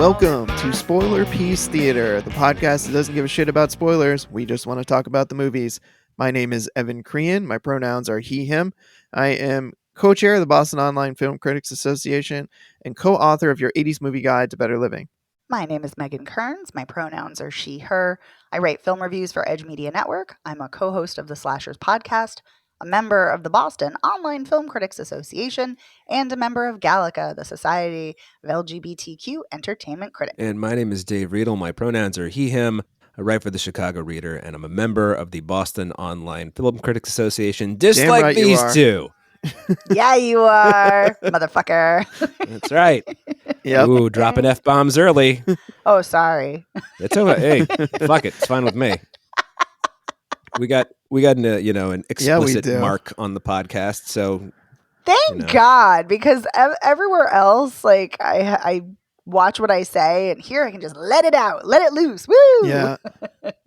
Welcome to Spoiler Peace Theater, the podcast that doesn't give a shit about spoilers. We just want to talk about the movies. My name is Evan Crean. My pronouns are he, him. I am co-chair of the Boston Online Film Critics Association and co-author of your 80s movie guide to better living. My name is Megan Kearns. My pronouns are she, her. I write film reviews for Edge Media Network. I'm a co-host of the Slashers podcast, a member of the Boston Online Film Critics Association, and a member of Gallica, the Society of LGBTQ Entertainment Critics. And my name is Dave Riedel. My pronouns are he, him. I write for the Chicago Reader, and I'm a member of the Boston Online Film Critics Association, just Damn like right these two. Yeah, you are, motherfucker. That's right. Yep. Ooh, dropping F-bombs early. Oh, sorry. It's okay. Hey, fuck it. It's fine with me. We got an explicit do. mark on the podcast, so Thank God, because everywhere else, like I watch what I say, and here I can just let it out, let it loose. Woo! Yeah.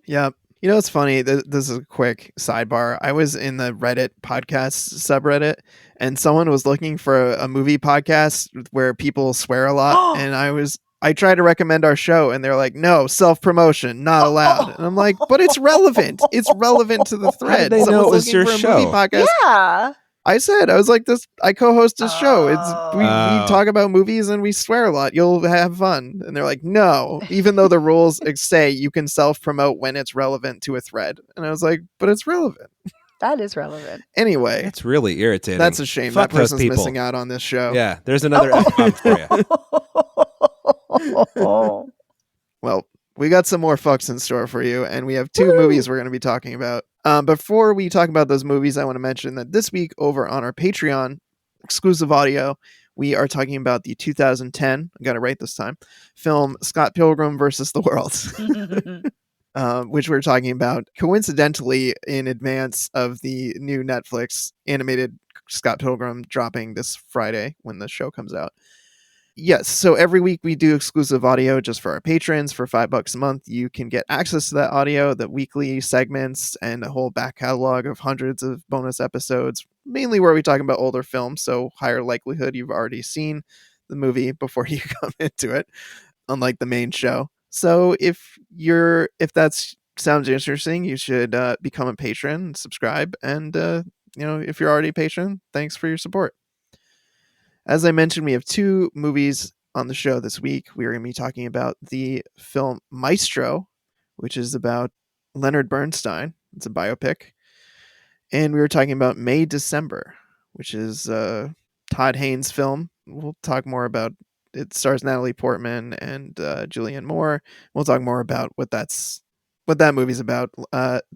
Yep. You know, it's funny. This is a quick sidebar. I was in the Reddit podcast subreddit, and someone was looking for a movie podcast where people swear a lot. And I tried to recommend our show, and they're like, no, self-promotion, not allowed. And I'm like, but it's relevant. It's relevant to the thread. How did they know it was your show? Movie podcast. Yeah. I was like, I co-host this show. We talk about movies and we swear a lot. You'll have fun. And they're like, no, even though the rules say you can self-promote when it's relevant to a thread. And I was like, but it's relevant. That is relevant. Anyway. it's really irritating. That's a shame. Fuck that person's those people. Missing out on this show. Yeah, there's another F-bomb for you. Well, we got some more fucks in store for you, and we have two movies we're going to be talking about. Before we talk about those movies, I want to mention that this week over on our Patreon, exclusive audio, we are talking about the 2010, I got it right this time, film Scott Pilgrim versus the World, which we're talking about coincidentally in advance of the new Netflix animated Scott Pilgrim dropping this Friday when the show comes out. Yes, so every week we do exclusive audio just for our patrons for $5 a month. You can get access to that audio, the weekly segments, and a whole back catalog of hundreds of bonus episodes, mainly where we talk about older films, so higher likelihood you've already seen the movie before you come into it, unlike the main show. So if that sounds interesting, you should become a patron, subscribe, and if you're already a patron, thanks for your support. As I mentioned, we have two movies on the show this week. We are going to be talking about the film Maestro, which is about Leonard Bernstein. It's a biopic. And we were talking about May December, which is Todd Haynes' film. We'll talk more about it. It stars Natalie Portman and Julianne Moore. We'll talk more about what that movie's about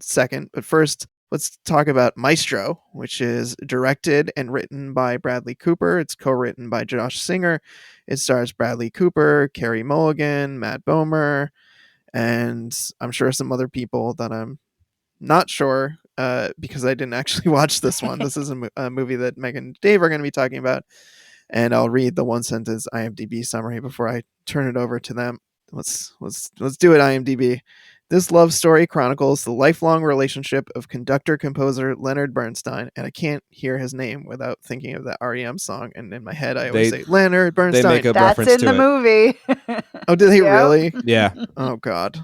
second. But first, let's talk about Maestro, which is directed and written by Bradley Cooper. It's co-written by Josh Singer. It stars Bradley Cooper, Carey Mulligan, Matt Bomer, and I'm sure some other people that I'm not sure because I didn't actually watch this one. This is a movie that Megan and Dave are going to be talking about, and I'll read the one-sentence IMDb summary before I turn it over to them. Let's do it, IMDb. This love story chronicles the lifelong relationship of conductor-composer Leonard Bernstein, and I can't hear his name without thinking of that REM song, and in my head I always say, Leonard Bernstein. They make a That's reference in the to movie. Oh, did they really? Yeah. Oh, God.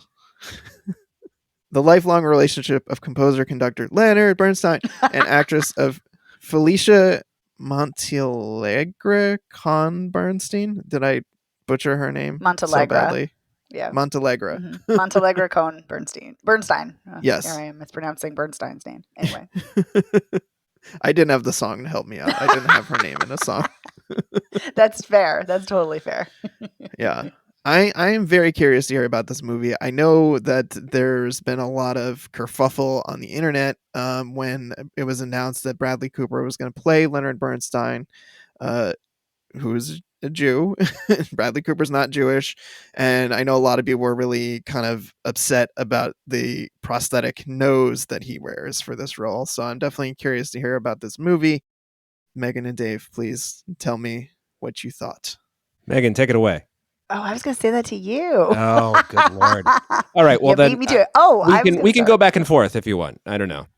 The lifelong relationship of composer-conductor Leonard Bernstein and actress of Felicia Montealegre Con Bernstein. Did I butcher her name so badly? Yeah. Montealegre. Mm-hmm. Montealegre Cohn Bernstein. Yes. Here I am mispronouncing Bernstein's name. Anyway. I didn't have the song to help me out. I didn't have her name in a song. That's fair. That's totally fair. Yeah. I am very curious to hear about this movie. I know that there's been a lot of kerfuffle on the internet when it was announced that Bradley Cooper was going to play Leonard Bernstein, who's a Jew. Bradley Cooper's not Jewish, and I know a lot of people were really kind of upset about the prosthetic nose that he wears for this role. So I'm definitely curious to hear about this movie. Megan and Dave, please tell me what you thought. Megan, take it away. Oh, I was going to say that to you. Oh, good Lord. All right, well you then beat me to it. Oh, we can go back and forth if you want. I don't know.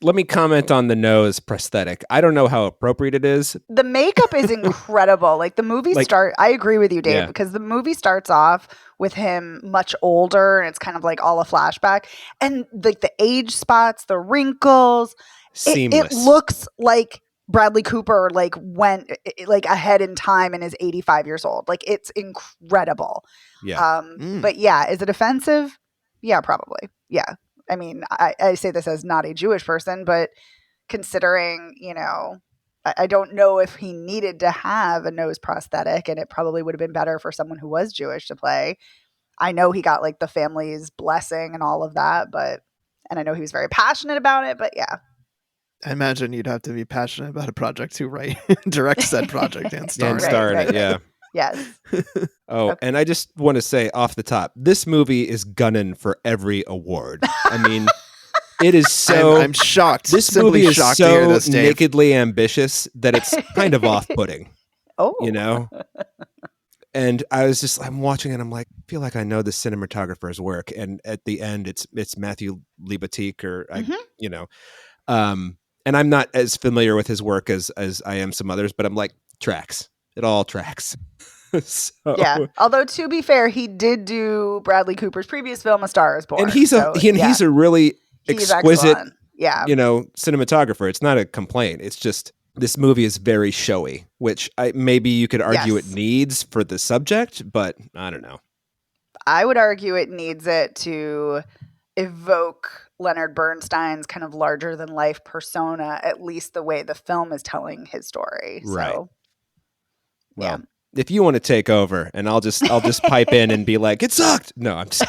let me comment on the nose prosthetic. I don't know how appropriate it is. The makeup is incredible. Like the movie I agree with you, Dave, because the movie starts off with him much older and it's kind of like all a flashback. And like the age spots, the wrinkles, seamless. It looks like Bradley Cooper like went like ahead in time and is 85 years old. Like it's incredible. Yeah. But yeah, is it offensive? Yeah, probably. Yeah. I mean, I say this as not a Jewish person, but considering, I don't know if he needed to have a nose prosthetic, and it probably would have been better for someone who was Jewish to play. I know he got like the family's blessing and all of that, and I know he was very passionate about it, but yeah. I imagine you'd have to be passionate about a project to write, direct said project and star in it. Yeah. Yes. Okay. And I just want to say off the top, this movie is gunning for every award. I mean, it is so... I'm shocked. This movie is so nakedly ambitious that it's kind of off-putting. Oh. You know? And I'm watching it, I'm like, I feel like I know the cinematographer's work. And at the end, it's Matthew Libatique and I'm not as familiar with his work as I am some others, but I'm like, tracks. It all tracks. So, yeah. Although to be fair, he did do Bradley Cooper's previous film, A Star Is Born. And he's a really exquisite, cinematographer. It's not a complaint. It's just this movie is very showy, which maybe you could argue it needs for the subject, but I don't know. I would argue it needs it to evoke Leonard Bernstein's kind of larger than life persona, at least the way the film is telling his story. Right. So, well, if you want to take over, and I'll just pipe in and be like, it sucked. No, I'm just.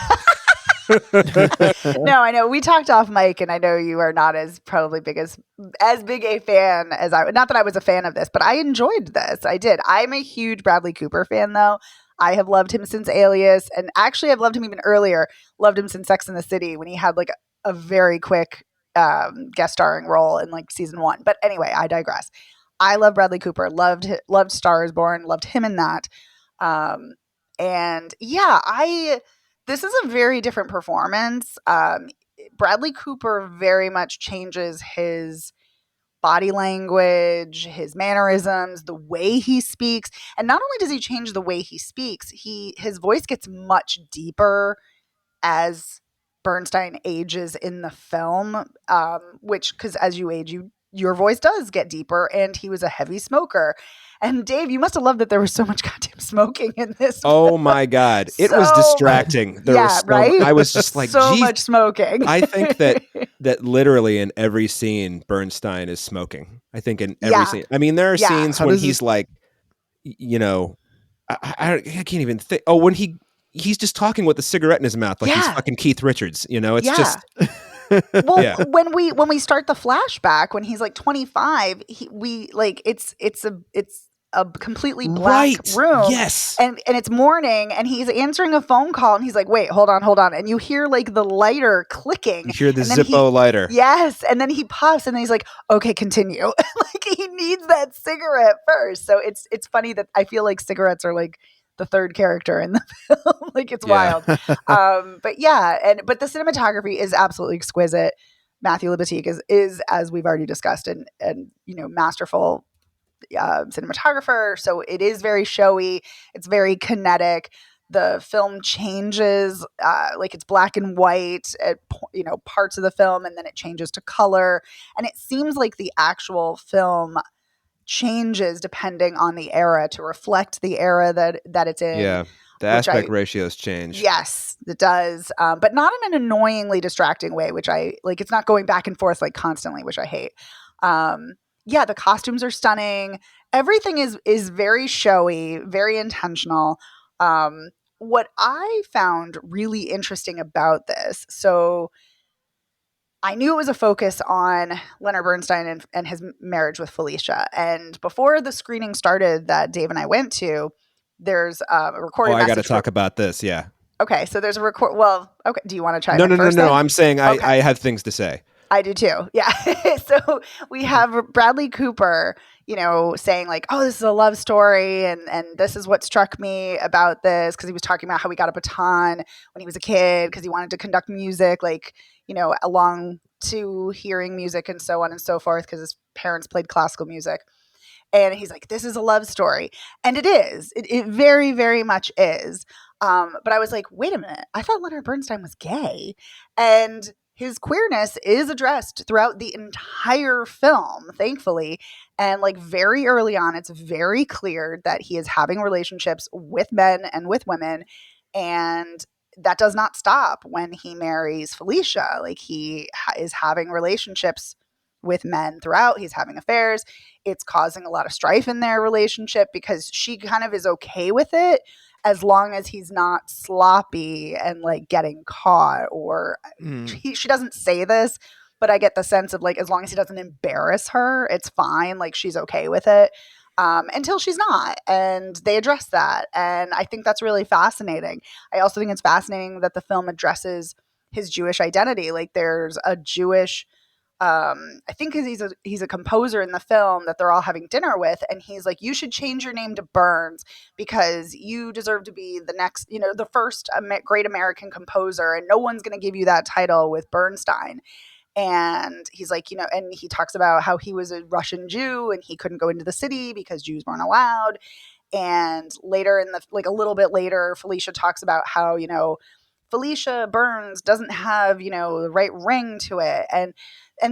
No, I know we talked off mic, and I know you are not as big a fan as I. Not that I was a fan of this, but I enjoyed this. I did. I'm a huge Bradley Cooper fan, though. I have loved him since Alias, and actually, I've loved him even earlier. Loved him since Sex and the City when he had like a very quick guest starring role in like season 1. But anyway, I digress. I love Bradley Cooper. Loved Star Is Born. Loved him in that. And yeah, this is a very different performance. Bradley Cooper very much changes his body language, his mannerisms, the way he speaks. And not only does he change the way he speaks, his voice gets much deeper as Bernstein ages in the film, because as you age, your voice does get deeper, and he was a heavy smoker. And Dave, you must have loved that there was so much goddamn smoking in this film. My God. It was distracting. Right? I was just like, so much smoking. I think that literally in every scene, Bernstein is smoking. I think in every scene. I mean, there are scenes when he's like, I can't even think. Oh, when he's just talking with a cigarette in his mouth like he's fucking Keith Richards. It's just... Well, when we start the flashback when he's like 25, it's a completely black room. Yes. And it's morning, and he's answering a phone call, and he's like, wait, hold on. And you hear like the lighter clicking. You hear the Zippo lighter. Yes. And then he puffs, and then he's like, okay, continue. Like he needs that cigarette first. So it's funny that I feel like cigarettes are like the third character in the film. Like it's wild. But the cinematography is absolutely exquisite. Matthew Libatique is as we've already discussed and masterful cinematographer. So it is very showy. It's very kinetic. The film changes, like it's black and white at parts of the film, and then it changes to color. And it seems like the actual film changes depending on the era to reflect the era that it's in. Yeah, the aspect ratios change. Yes, it does, but not in an annoyingly distracting way, which I like. It's not going back and forth like constantly, which I hate. The costumes are stunning. Everything is very showy, very intentional. What I found really interesting about this, so I knew it was a focus on Leonard Bernstein and his marriage with Felicia. And before the screening started that Dave and I went to, there's a recorded message. I got to talk about this, yeah. Okay, so there's a record. Well, okay, do you want to try? No. Then? I'm saying okay. I have things to say. I do too. Yeah. So we have Bradley Cooper, saying like, oh, this is a love story. And this is what struck me about this. Cause he was talking about how he got a baton when he was a kid, cause he wanted to conduct music, like, along to hearing music and so on and so forth because his parents played classical music. And he's like, this is a love story. And it is. It very, very much is. But I was like, wait a minute. I thought Leonard Bernstein was gay. And his queerness is addressed throughout the entire film, thankfully. And like very early on, it's very clear that he is having relationships with men and with women. And that does not stop when he marries Felicia. Like he is having relationships with men throughout. He's having affairs. It's causing a lot of strife in their relationship because she kind of is okay with it as long as he's not sloppy and like getting caught or she doesn't say this, but I get the sense of like as long as he doesn't embarrass her, it's fine. Like she's okay with it. Until she's not. And they address that. And I think that's really fascinating. I also think it's fascinating that the film addresses his Jewish identity. Like there's a Jewish I think he's a composer in the film that they're all having dinner with, and he's like, you should change your name to Burns because you deserve to be the next, the first great American composer, and no one's going to give you that title with Bernstein. And he's like, and he talks about how he was a Russian Jew and he couldn't go into the city because Jews weren't allowed. And later like a little bit later, Felicia talks about how, Felicia Burns doesn't have, the right ring to it. And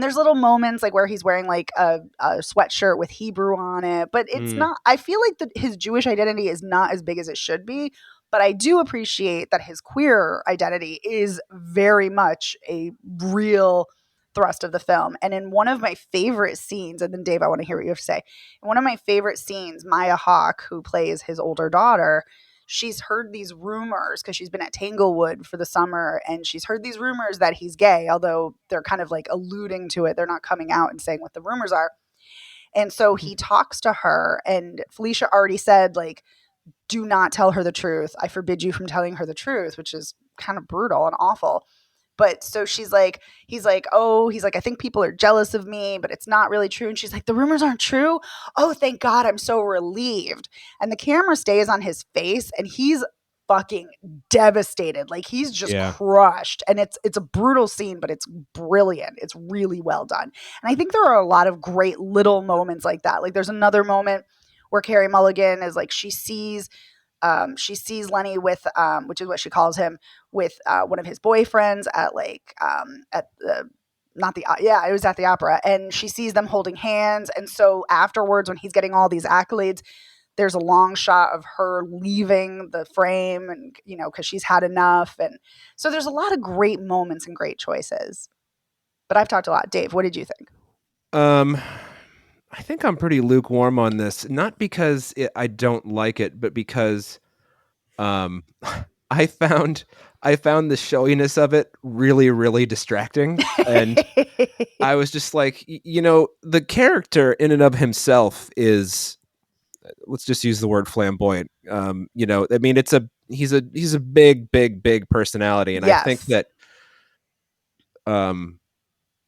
there's little moments like where he's wearing like a sweatshirt with Hebrew on it, but it's not, I feel like his Jewish identity is not as big as it should be. But I do appreciate that his queer identity is very much a real thrust of the film. And in one of my favorite scenes, and then Dave, I want to hear what you have to say. In one of my favorite scenes, Maya Hawke, who plays his older daughter, she's heard these rumors because she's been at Tanglewood for the summer, and she's heard these rumors that he's gay, although they're kind of like alluding to it. They're not coming out and saying what the rumors are. And so he talks to her, and Felicia already said, like, do not tell her the truth. I forbid you from telling her the truth, which is kind of brutal and awful. But so he's like, I think people are jealous of me, but it's not really true. And she's like, the rumors aren't true. Oh, thank God. I'm so relieved. And the camera stays on his face and he's fucking devastated. Like he's just crushed. And it's a brutal scene, but it's brilliant. It's really well done. And I think there are a lot of great little moments like that. Like there's another moment where Carey Mulligan is like, she sees Lenny with, which is what she calls him, with one of his boyfriends at like at the it was at the opera, and she sees them holding hands. And so afterwards, when he's getting all these accolades, there's a long shot of her leaving the frame, and because she's had enough. And so there's a lot of great moments and great choices. But I've talked a lot. Dave, what did you think? I think I'm pretty lukewarm on this, not because I don't like it, but because I found the showiness of it really, really distracting. And I was just like, the character in and of himself is, let's just use the word flamboyant. I mean, he's a big, big, big personality. And yes. I think that,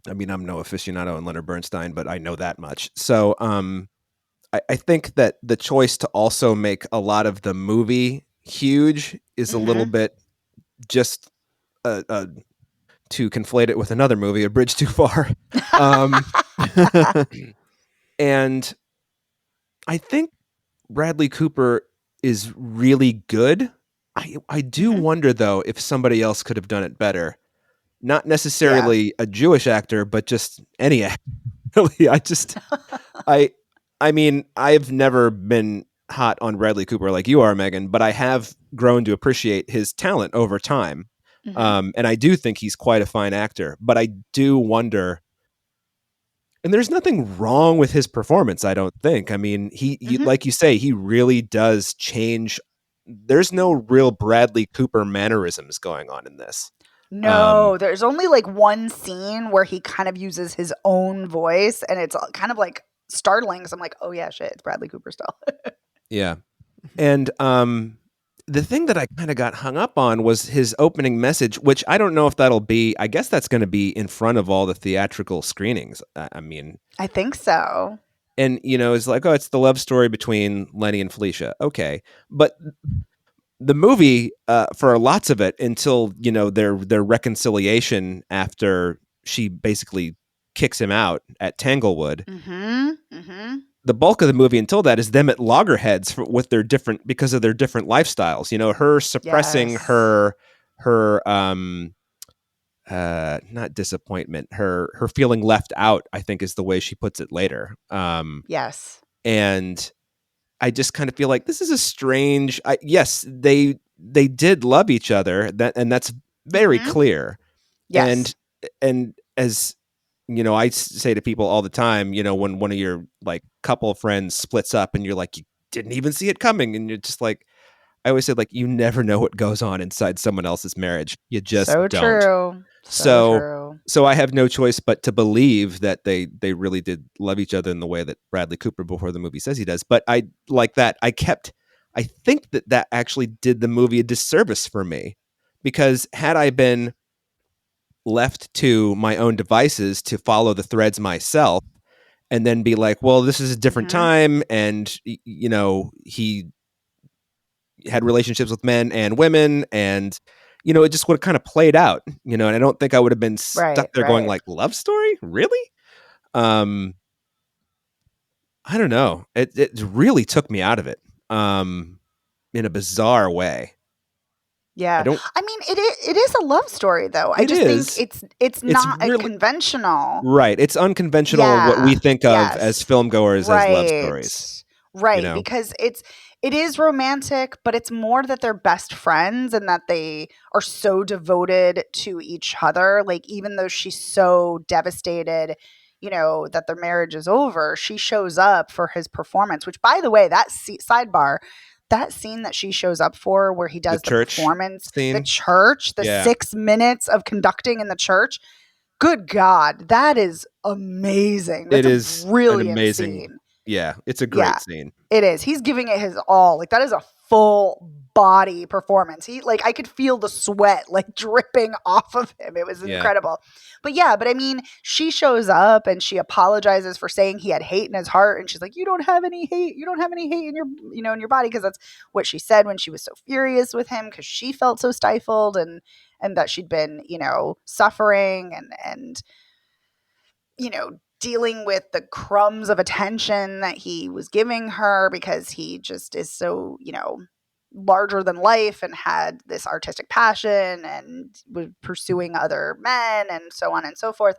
I mean, I'm no aficionado on Leonard Bernstein, but I know that much. So I think that the choice to also make a lot of the movie huge is a little bit just to conflate it with another movie, A Bridge Too Far. And I think Bradley Cooper is really good. I do wonder, though, if somebody else could have done it better. Not necessarily a Jewish actor, but just any actor. Really, I mean, I've never been hot on Bradley Cooper like you are, Megan, but I have grown to appreciate his talent over time. And I do think he's quite a fine actor, but I do wonder, and there's nothing wrong with his performance, I don't think. I mean, he like you say, he really does change. There's no real Bradley Cooper mannerisms going on in this. No, there's only like one scene where he kind of uses his own voice, and it's kind of like startling because I'm like, oh yeah, shit, it's Bradley Cooper still. Yeah. And the thing that I kind of got hung up on was his opening message, which I don't know if that'll be, I guess that's going to be in front of all the theatrical screenings. I mean, I think so. And, it's like, oh, it's the love story between Lenny and Felicia. Okay. But the movie, for lots of it, until their reconciliation after she basically kicks him out at Tanglewood. Mm-hmm. Mm-hmm. The bulk of the movie until that is them at loggerheads with their different, because of their different lifestyles. You know, her suppressing her not disappointment, her feeling left out, I think is the way she puts it later. Yes. And I just kind of feel like this is a strange. Yes, they did love each other, and that's very clear. Yes. And as you know, I say to people all the time, you know, when one of your like couple friends splits up and you're like, you didn't even see it coming, and you're just like, I always say, like, you never know what goes on inside someone else's marriage. You just so don't. True. So True. So I have no choice but to believe that they really did love each other in the way that Bradley Cooper before the movie says he does. But I think that actually did the movie a disservice for me, because had I been left to my own devices to follow the threads myself and then be like, well, this is a different time, and you know, he had relationships with men and women, and you know, it just would have kind of played out, you know, and I don't think I would have been stuck there going like, love story? Really? I don't know. It really took me out of it in a bizarre way. Yeah. I mean, it is a love story, though. I just think it's not really conventional. Right. It's unconventional what we think of as filmgoers as love stories. Right. You know? Because it is romantic, but it's more that they're best friends and that they are so devoted to each other. Like, even though she's so devastated, you know, that their marriage is over, she shows up for his performance, which, by the way, sidebar, that scene that she shows up for where he does the performance scene. The church, the 6 minutes of conducting in the church. Good God, that is amazing. That's a brilliant scene. Yeah, it's a great scene. It is. He's giving it his all. Like, that is a full body performance. I could feel the sweat like dripping off of him. It was incredible. But I mean, she shows up and she apologizes for saying he had hate in his heart, and she's like, you don't have any hate. You don't have any hate in your, you know, in your body, because that's what she said when she was so furious with him, because she felt so stifled and that she'd been, you know, suffering and you know, dealing with the crumbs of attention that he was giving her, because he just is so, you know, larger than life and had this artistic passion and was pursuing other men and so on and so forth.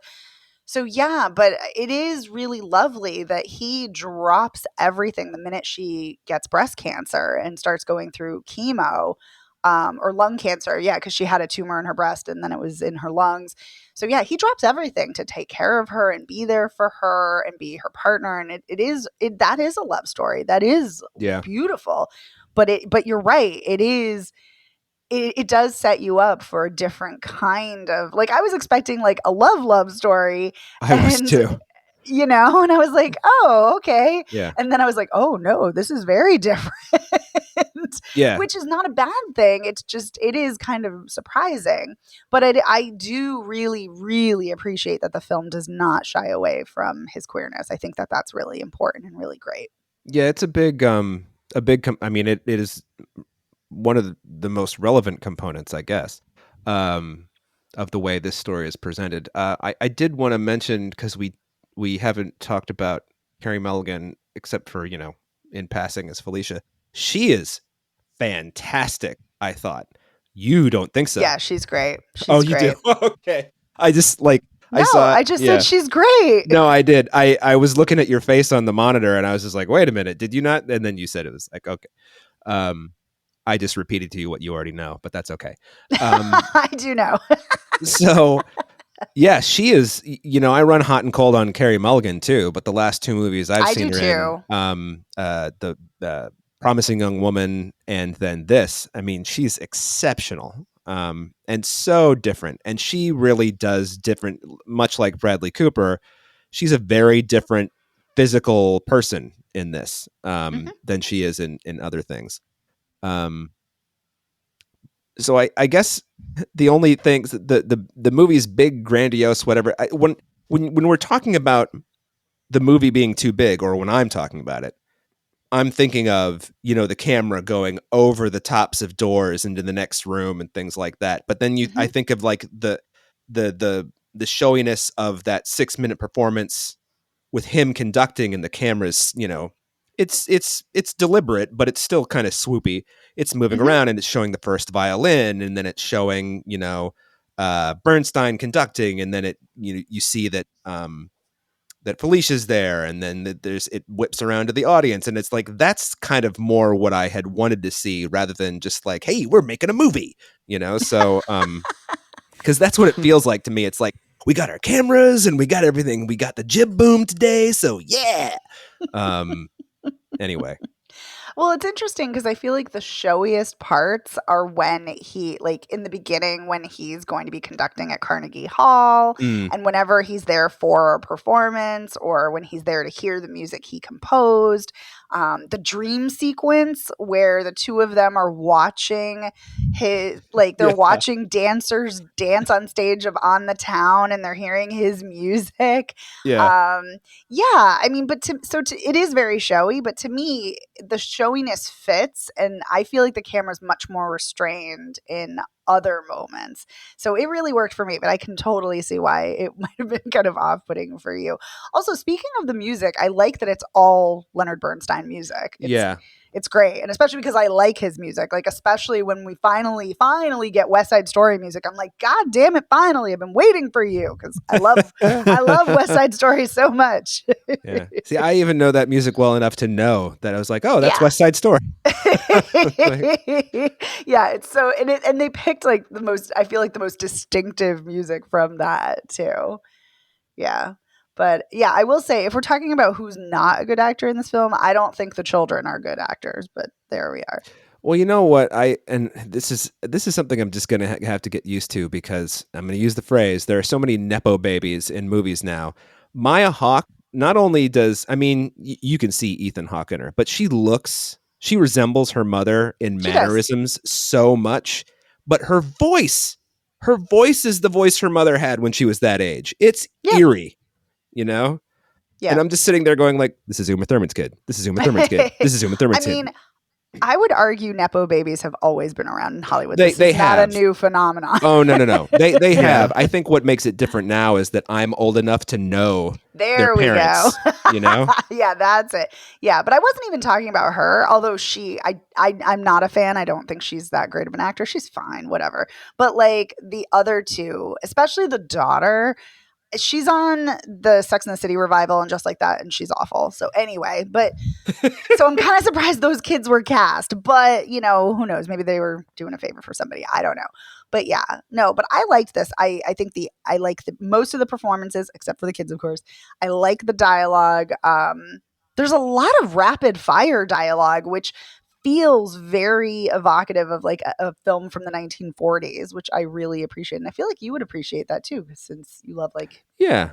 So but it is really lovely that he drops everything the minute she gets breast cancer and starts going through chemo, or lung cancer. Yeah, because she had a tumor in her breast and then it was in her lungs. So he drops everything to take care of her and be there for her and be her partner. And that is a love story. That is beautiful. But you're right. It does set you up for a different kind of, like, I was expecting like a love story. I was too. You know, and I was like, oh, okay. Yeah. And then I was like, oh no, this is very different. Yeah. Which is not a bad thing. It's just, it is kind of surprising. But I do really, really appreciate that the film does not shy away from his queerness. I think that that's really important and really great. Yeah, it's a big, I mean, it is one of the most relevant components, I guess, of the way this story is presented. I did want to mention, because we haven't talked about Carey Mulligan except for, you know, in passing as Felicia. She is fantastic, I thought. You don't think so? Yeah, she's great. You do? Okay. I just like... No, I just said she's great. No, I did. I was looking at your face on the monitor and I was just like, wait a minute, did you not? And then you said it was like, okay. I just repeated to you what you already know, but that's okay. I do know. So, yeah, she is, you know, I run hot and cold on Carey Mulligan too, but the last two movies I've seen her in, the Promising Young Woman and then this, I mean, she's exceptional. And so different. And she really does different, much like Bradley Cooper. She's a very different physical person in this than she is in other things. So I guess the only things, the movie's big, grandiose, whatever. When we're talking about the movie being too big, or when I'm talking about it, I'm thinking of, you know, the camera going over the tops of doors into the next room and things like that. But then I think of like the the showiness of that 6-minute performance with him conducting and the cameras, it's deliberate, but it's still kind of swoopy. It's moving around and it's showing the first violin, and then it's showing, Bernstein conducting, and then you see that that Felicia's there, and then it whips around to the audience, and it's like that's kind of more what I had wanted to see rather than just like, hey, we're making a movie, So because that's what it feels like to me. It's like we got our cameras and we got everything. We got the jib boom today, so yeah. Anyway. Well, it's interesting because I feel like the showiest parts are when he, like in the beginning, when he's going to be conducting at Carnegie Hall, and whenever he's there for a performance or when he's there to hear the music he composed. The dream sequence where the two of them are watching they're watching dancers dance on stage on the town, and they're hearing his music. Yeah. I mean, it is very showy, but to me, the showiness fits, and I feel like the camera's much more restrained in other moments. So it really worked for me, but I can totally see why it might have been kind of off-putting for you. Also, speaking of the music, I like that it's all Leonard Bernstein music. It's great. And especially because I like his music, like especially when we finally get West Side Story music. I'm like, God damn it, finally. I've been waiting for you because I love West Side Story so much. Yeah. See, I even know that music well enough to know that I was like, oh, that's West Side Story. Yeah, it's so and they picked like I feel like the most distinctive music from that too. Yeah. But yeah, I will say, if we're talking about who's not a good actor in this film, I don't think the children are good actors, but there we are. Well, you know what? This is something I'm just going to have to get used to, because I'm going to use the phrase, there are so many Nepo babies in movies now. Maya Hawke, not only does, you can see Ethan Hawke in her, but she resembles her mother in mannerisms so much, but her voice is the voice her mother had when she was that age. It's eerie. Yeah. And I'm just sitting there going like, this is Uma Thurman's kid. This is Uma Thurman's kid. This is Uma Thurman's kid. I would argue Nepo babies have always been around in Hollywood. This is not a new phenomenon. Oh, no. They have. I think what makes it different now is that I'm old enough to know their parents. We go. Yeah, that's it. Yeah, but I wasn't even talking about her, although I'm not a fan. I don't think she's that great of an actor. She's fine, whatever. But like the other two, especially the daughter, she's on the Sex and the City revival and Just Like That, and she's awful. So anyway, so I'm kind of surprised those kids were cast, but who knows? Maybe they were doing a favor for somebody. I don't know. But yeah, no, but I liked this. I think I like most of the performances, except for the kids, of course. I like the dialogue. There's a lot of rapid fire dialogue, which feels very evocative of like a film from the 1940s, which I really appreciate. And I feel like you would appreciate that too, since you love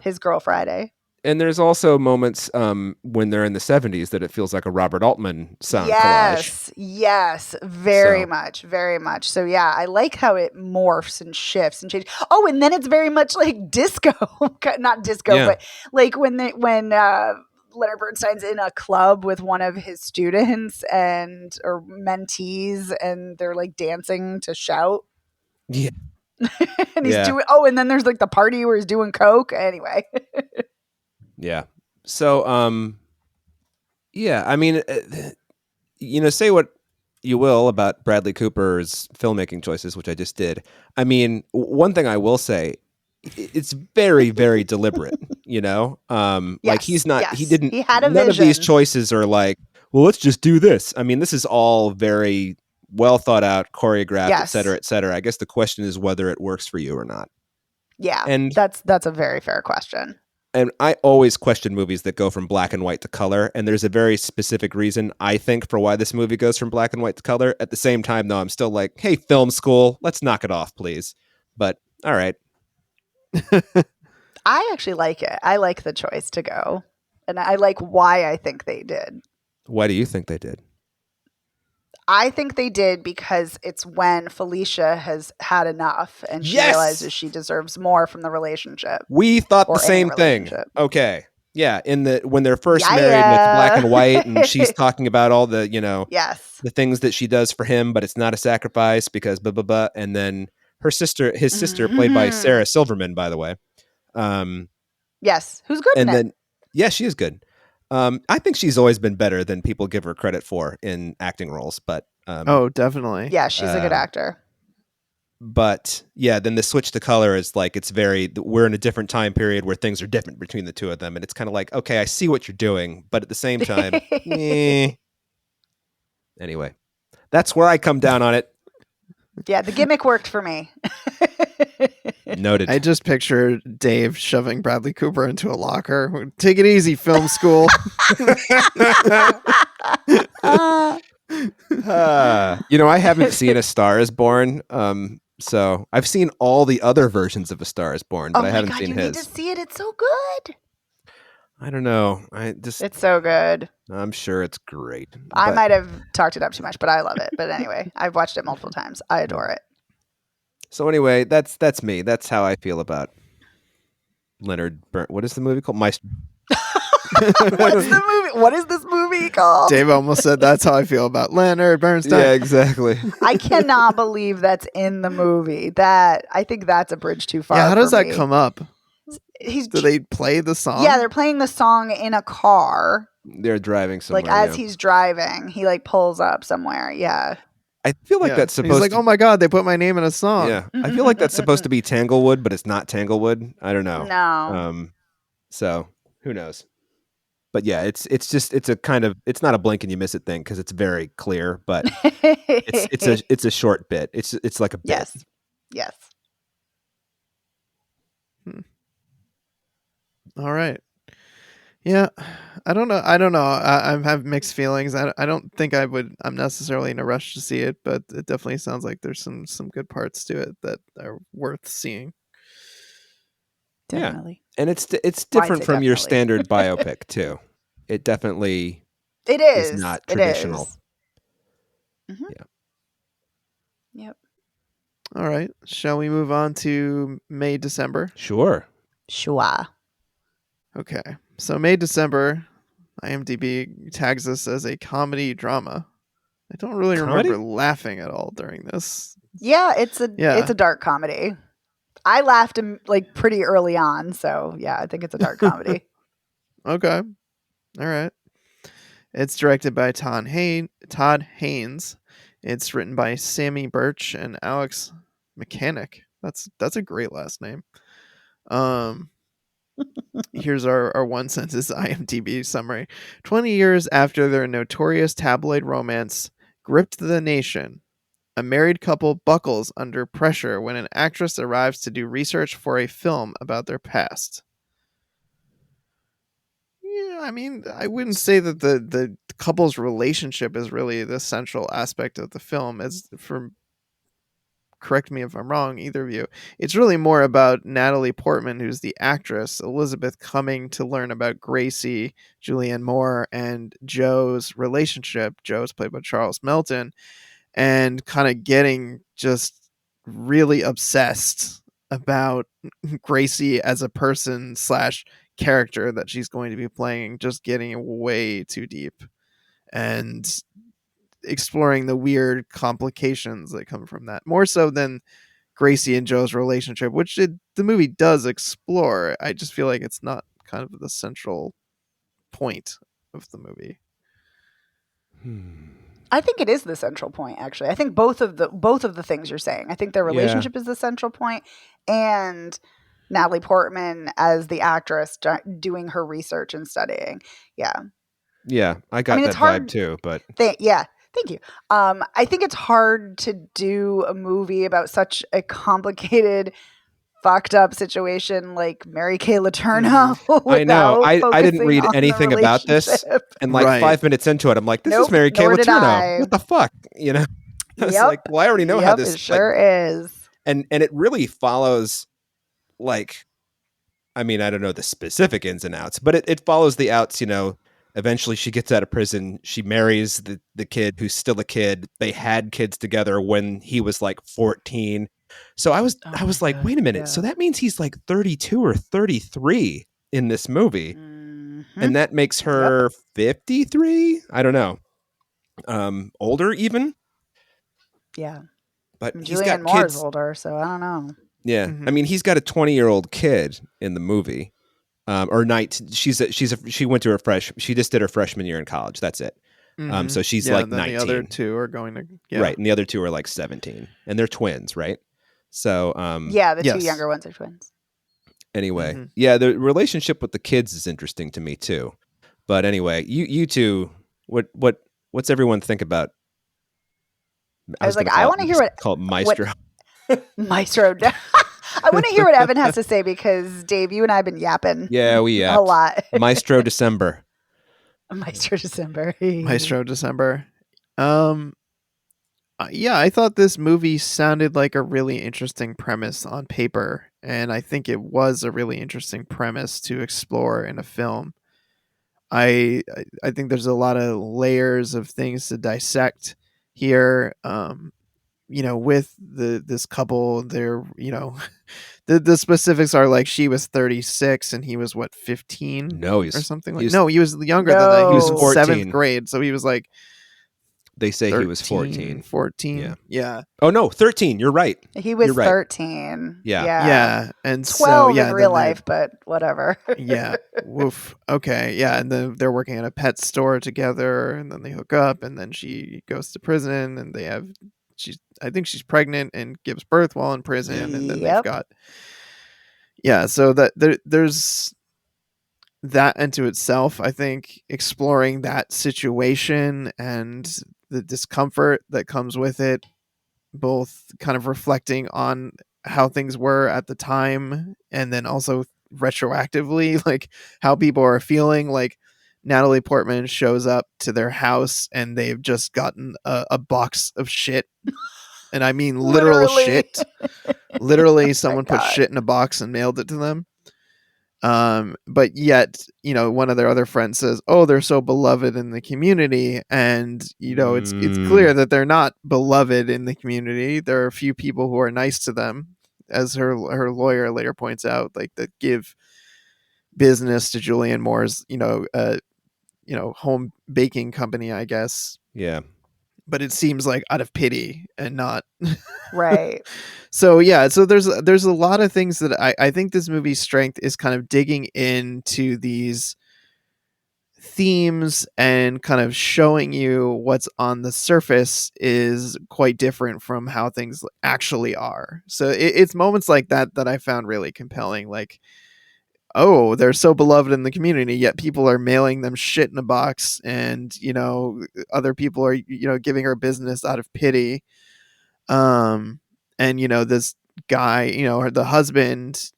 His Girl Friday. And there's also moments when they're in the 70s that it feels like a Robert Altman sound collage. Yes, very much. So yeah, I like how it morphs and shifts and changes. Oh, and then it's very much like disco. Not disco, but like when Leonard Bernstein's in a club with one of his students or mentees, and they're like dancing to shout. Yeah. And he's doing, and then there's like the party where he's doing coke. Anyway. Yeah. So, say what you will about Bradley Cooper's filmmaking choices, which I just did. One thing I will say, it's very, very deliberate, like he had a none vision. Of these choices are like, well, let's just do this. This is all very well thought out, choreographed, et cetera, et cetera. I guess the question is whether it works for you or not. Yeah. And that's a very fair question. And I always question movies that go from black and white to color. And there's a very specific reason, I think, for why this movie goes from black and white to color. At the same time, though, I'm still like, hey, film school, let's knock it off, please. But all right. I actually like it. I like the choice to go. And I like why I think they did. Why do you think they did? I think they did because it's when Felicia has had enough and she realizes she deserves more from the relationship. We thought the same thing. Okay. Yeah. When they're first married and it's black and white and she's talking about all the, the things that she does for him, but it's not a sacrifice because blah, blah, blah. And then his sister played by Sarah Silverman, by the way. Yes, who's good in it? Yeah, she is good. I think she's always been better than people give her credit for in acting roles, but oh, definitely. Yeah, she's a good actor. But yeah, then the switch to color is like, we're in a different time period where things are different between the two of them, and it's kind of like, okay, I see what you're doing, but at the same time, Anyway, that's where I come down on it. Yeah, the gimmick worked for me. Noted. I just picture Dave shoving Bradley Cooper into a locker. Take it easy, film school. I haven't seen A Star Is Born. So I've seen all the other versions of A Star Is Born, but I haven't seen his. You need to see it. It's so good. I don't know. It's so good. I'm sure it's great. I might have talked it up too much, but I love it. But anyway, I've watched it multiple times. I adore it. So anyway, that's me. That's how I feel about Leonard Bernstein. What is the movie called? Maestro. What's the movie? What is this movie called? Dave almost said that's how I feel about Leonard Bernstein. Yeah, exactly. I cannot believe that's in the movie. I think that's a bridge too far. Yeah, how does that come up? Do they play the song? Yeah, they're playing the song in a car. They're driving somewhere. Like as he's driving, he like pulls up somewhere. Yeah. I feel like that's supposed He's like, oh my God, they put my name in a song. Yeah. I feel like that's supposed to be Tanglewood, but it's not Tanglewood. I don't know. No. So who knows? But yeah, it's not a blink and you miss it thing because it's very clear, but it's a short bit. It's like a bit. Yes. All right. Yeah, I don't know. I have mixed feelings. I don't think I'm necessarily in a rush to see it, but it definitely sounds like there's some good parts to it that are worth seeing. Definitely. Yeah. And it's different from your standard biopic too. It definitely is not traditional. It is. Mm-hmm. Yeah. Yep. All right. Shall we move on to May, December? Sure. Okay. So May, December, IMDb tags this as a comedy drama. I don't really remember laughing at all during this. Yeah, it's a dark comedy. I laughed like pretty early on, so yeah, I think it's a dark comedy. Okay. All right. It's directed by Todd Haynes. It's written by Sammy Birch and Alex Mechanic. That's a great last name. Here's our one sentence IMDb summary. 20 years after their notorious tabloid romance gripped the nation, a married couple buckles under pressure when an actress arrives to do research for a film about their past. Yeah, I mean, I wouldn't say that the couple's relationship is really the central aspect of the film. Correct me if I'm wrong, either of you. It's really more about Natalie Portman, who's the actress, Elizabeth coming to learn about Gracie, Julianne Moore, and Joe's relationship. Joe's played by Charles Melton, and kind of getting just really obsessed about Gracie as a person / character that she's going to be playing, just getting way too deep and exploring the weird complications that come from that, more so than Gracie and Joe's relationship, which the movie does explore. I just feel like it's not kind of the central point of the movie. I think it is the central point, actually. I think both of the things you're saying. I think their relationship is the central point, and Natalie Portman as the actress doing her research and studying. Yeah. Yeah, I got that vibe too, but thank you. I think it's hard to do a movie about such a complicated, fucked up situation like Mary Kay Letourneau. I know. I didn't read anything about this, and like 5 minutes into it, I'm like, "This is Mary Kay Letourneau. What the fuck?" You know? I was like, "Well, I already know how this." It sure is. And it really follows, like, I mean, I don't know the specific ins and outs, but it follows the outs. You know, eventually she gets out of prison. She marries the kid who's still a kid. They had kids together when he was like 14. So I was like, wait a minute. Yeah. So that means he's like 32 or 33 in this movie. Mm-hmm. And that makes her 53? I don't know. Older even? Yeah. But Julianne Moore's older, so I don't know. Yeah. Mhm. I mean, he's got a 20-year-old kid in the movie. Or 19. She went to she just did her freshman year in college. That's it. So she's Yeah, like and then 19. the other two are going to Right, and the other two are like 17, and they're twins, right? So, yeah, the two Yes. younger ones are twins. Anyway, yeah, the relationship with the kids is interesting to me too. But anyway, you two, what's everyone think about? I was like, I want to hear call it Maestro. Maestro. I want to hear what Evan has to say because Dave, you and I have been yapping. Yeah, we yapped a lot. Maestro December. Maestro December. Maestro December. Yeah, I thought this movie sounded like a really interesting premise on paper, and I think it was a really interesting premise to explore in a film. I think there's a lot of layers of things to dissect here. With this couple, they're the specifics are like she was 36 and he was what 15 No, or something he like. was, No, he was younger than that. He was in 14. 7th grade, so he was like. They say 13, he was 14. 14. Yeah. Oh no, 13. You're right. He was You're right. 13. Yeah. Yeah. And 12 so, yeah, in real life, but whatever. Yeah. Woof. Okay. Yeah. And then they're working at a pet store together, and then they hook up, and then she goes to prison, and I think she's pregnant and gives birth while in prison, and then they've got. Yeah. So there's that into itself. I think exploring that situation and the discomfort that comes with it, both kind of reflecting on how things were at the time and then also retroactively, like how people are feeling. Like Natalie Portman shows up to their house and they've just gotten a box of shit, and I mean literal shit. Literally someone put shit in a box and mailed it to them. But yet, one of their other friends says, "Oh, they're so beloved in the community," and it's clear that they're not beloved in the community. There are a few people who are nice to them, as her lawyer later points out, like that give business to Julianne Moore's, home baking company, I guess. Yeah. But it seems like out of pity and not right. So yeah, so there's a lot of things that I think this movie's strength is kind of digging into these themes and kind of showing you what's on the surface is quite different from how things actually are. So it's moments like that that I found really compelling. Like, oh, they're so beloved in the community, yet people are mailing them shit in a box, and other people are giving her business out of pity. And this guy, the husband,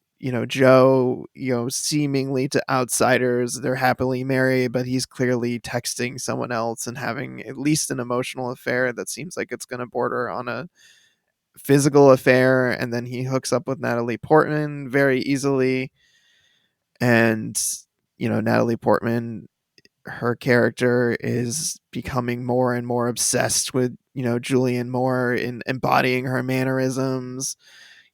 Joe, seemingly to outsiders, they're happily married, but he's clearly texting someone else and having at least an emotional affair that seems like it's going to border on a physical affair. And then he hooks up with Natalie Portman very easily. And, Natalie Portman, her character is becoming more and more obsessed with Julianne Moore in embodying her mannerisms.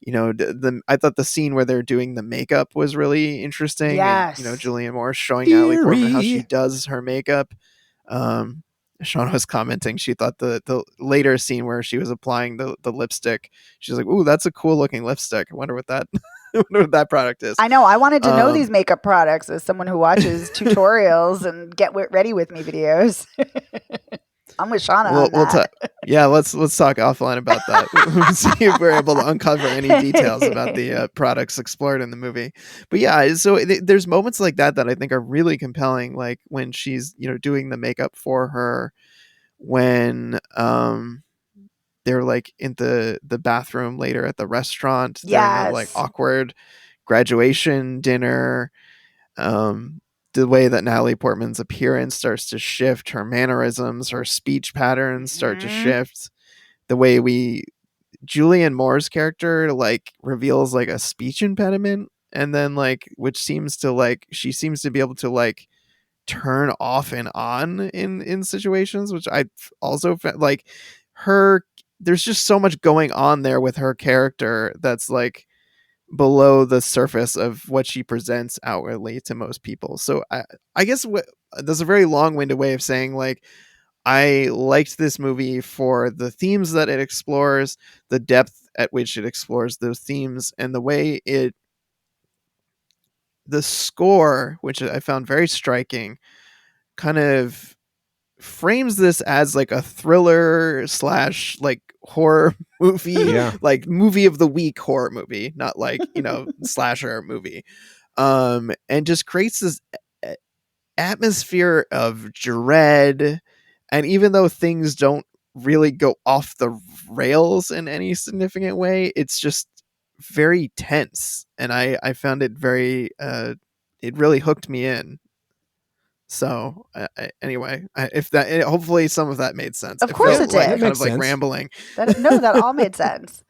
I thought the scene where they're doing the makeup was really interesting. Yes. And Julianne Moore showing Natalie Portman how she does her makeup. Sean was commenting she thought the later scene where she was applying the lipstick, she's like, "Ooh, that's a cool looking lipstick. I wonder what that what that product is." I know. I wanted to know these makeup products as someone who watches tutorials and get ready with me videos. I'm with Shauna on that. Let's talk offline about that. See if we're able to uncover any details about the products explored in the movie. But yeah, so there's moments like that I think are really compelling. Like when she's doing the makeup for her, when they're like in the bathroom later at the restaurant during the like awkward graduation dinner. The way that Natalie Portman's appearance starts to shift, her mannerisms, her speech patterns start to shift. The way Julianne Moore's character like reveals like a speech impediment, and then like which seems to like she seems to be able to like turn off and on in situations, which I also like her. There's just so much going on there with her character that's like below the surface of what she presents outwardly to most people. So I guess that's a very long-winded way of saying like I liked this movie for the themes that it explores, the depth at which it explores those themes, and the way the score, which I found very striking, kind of frames this as like a thriller slash like horror movie, Yeah. like movie of the week horror movie, not like, slasher movie. And just creates this atmosphere of dread. And even though things don't really go off the rails in any significant way, it's just very tense. And I found it very, it really hooked me in. So anyway, if that, hopefully some of that made sense. Of course it did. Kind of like rambling. That all made sense.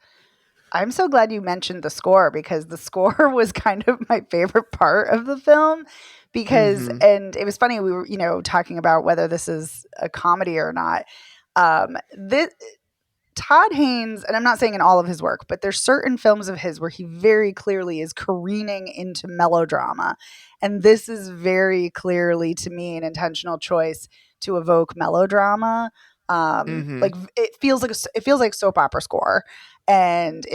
I'm so glad you mentioned the score, because the score was kind of my favorite part of the film, because, and it was funny, we were, talking about whether this is a comedy or not. Todd Haynes, and I'm not saying in all of his work, but there's certain films of his where he very clearly is careening into melodrama. And this is very clearly, to me, an intentional choice to evoke melodrama. Like it feels like soap opera score. And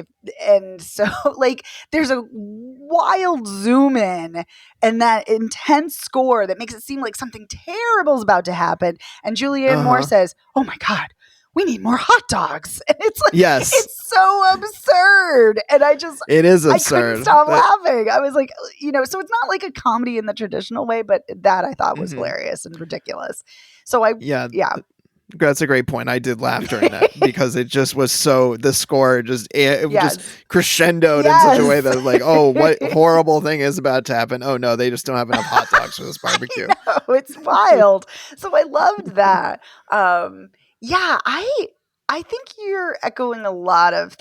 so like there's a wild zoom in and that intense score that makes it seem like something terrible is about to happen. And Julianne Moore says, "Oh my God, we need more hot dogs." And it's like, yes, it's so absurd. And it is absurd. I couldn't stop laughing. I was like, so it's not like a comedy in the traditional way, but that I thought was hilarious and ridiculous. So yeah. That's a great point. I did laugh during that because it just was so, the score just crescendoed in such a way that like, oh, what horrible thing is about to happen? Oh no, they just don't have enough hot dogs for this barbecue. It's wild. So I loved that. Yeah, I think you're echoing a lot of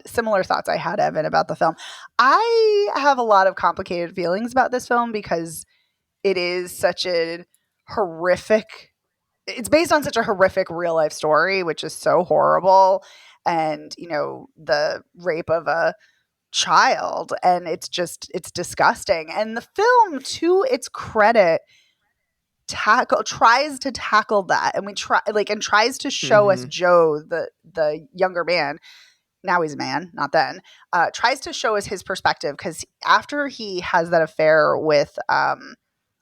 similar thoughts I had, Evan, about the film. I have a lot of complicated feelings about this film because it is such a horrific, it's based on such a horrific real life story, which is so horrible. And, the rape of a child, and it's disgusting. And the film, to its credit, tries to tackle that, and tries to show us Joe, the younger man. Now he's a man, not then. Tries to show us his perspective, because after he has that affair with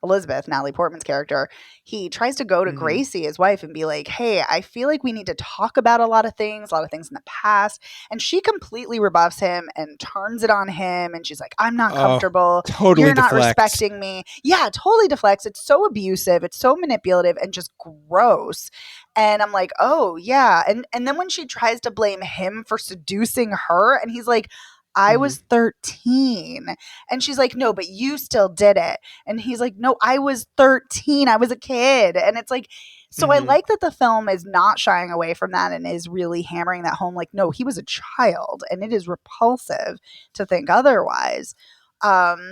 Elizabeth, Natalie Portman's character, he tries to go to Gracie, his wife, and be like, "Hey, I feel like we need to talk about a lot of things in the past." And she completely rebuffs him and turns it on him. And she's like, "I'm not comfortable. Totally You're deflects. Not respecting me." Yeah, totally deflects. It's so abusive. It's so manipulative and just gross. And I'm like, oh yeah. And then when she tries to blame him for seducing her, and he's like, "I was 13. And she's like, "No, but you still did it." And he's like, "No, I was 13. I was a kid." And it's like, so I like that the film is not shying away from that and is really hammering that home. Like, no, he was a child, and it is repulsive to think otherwise. But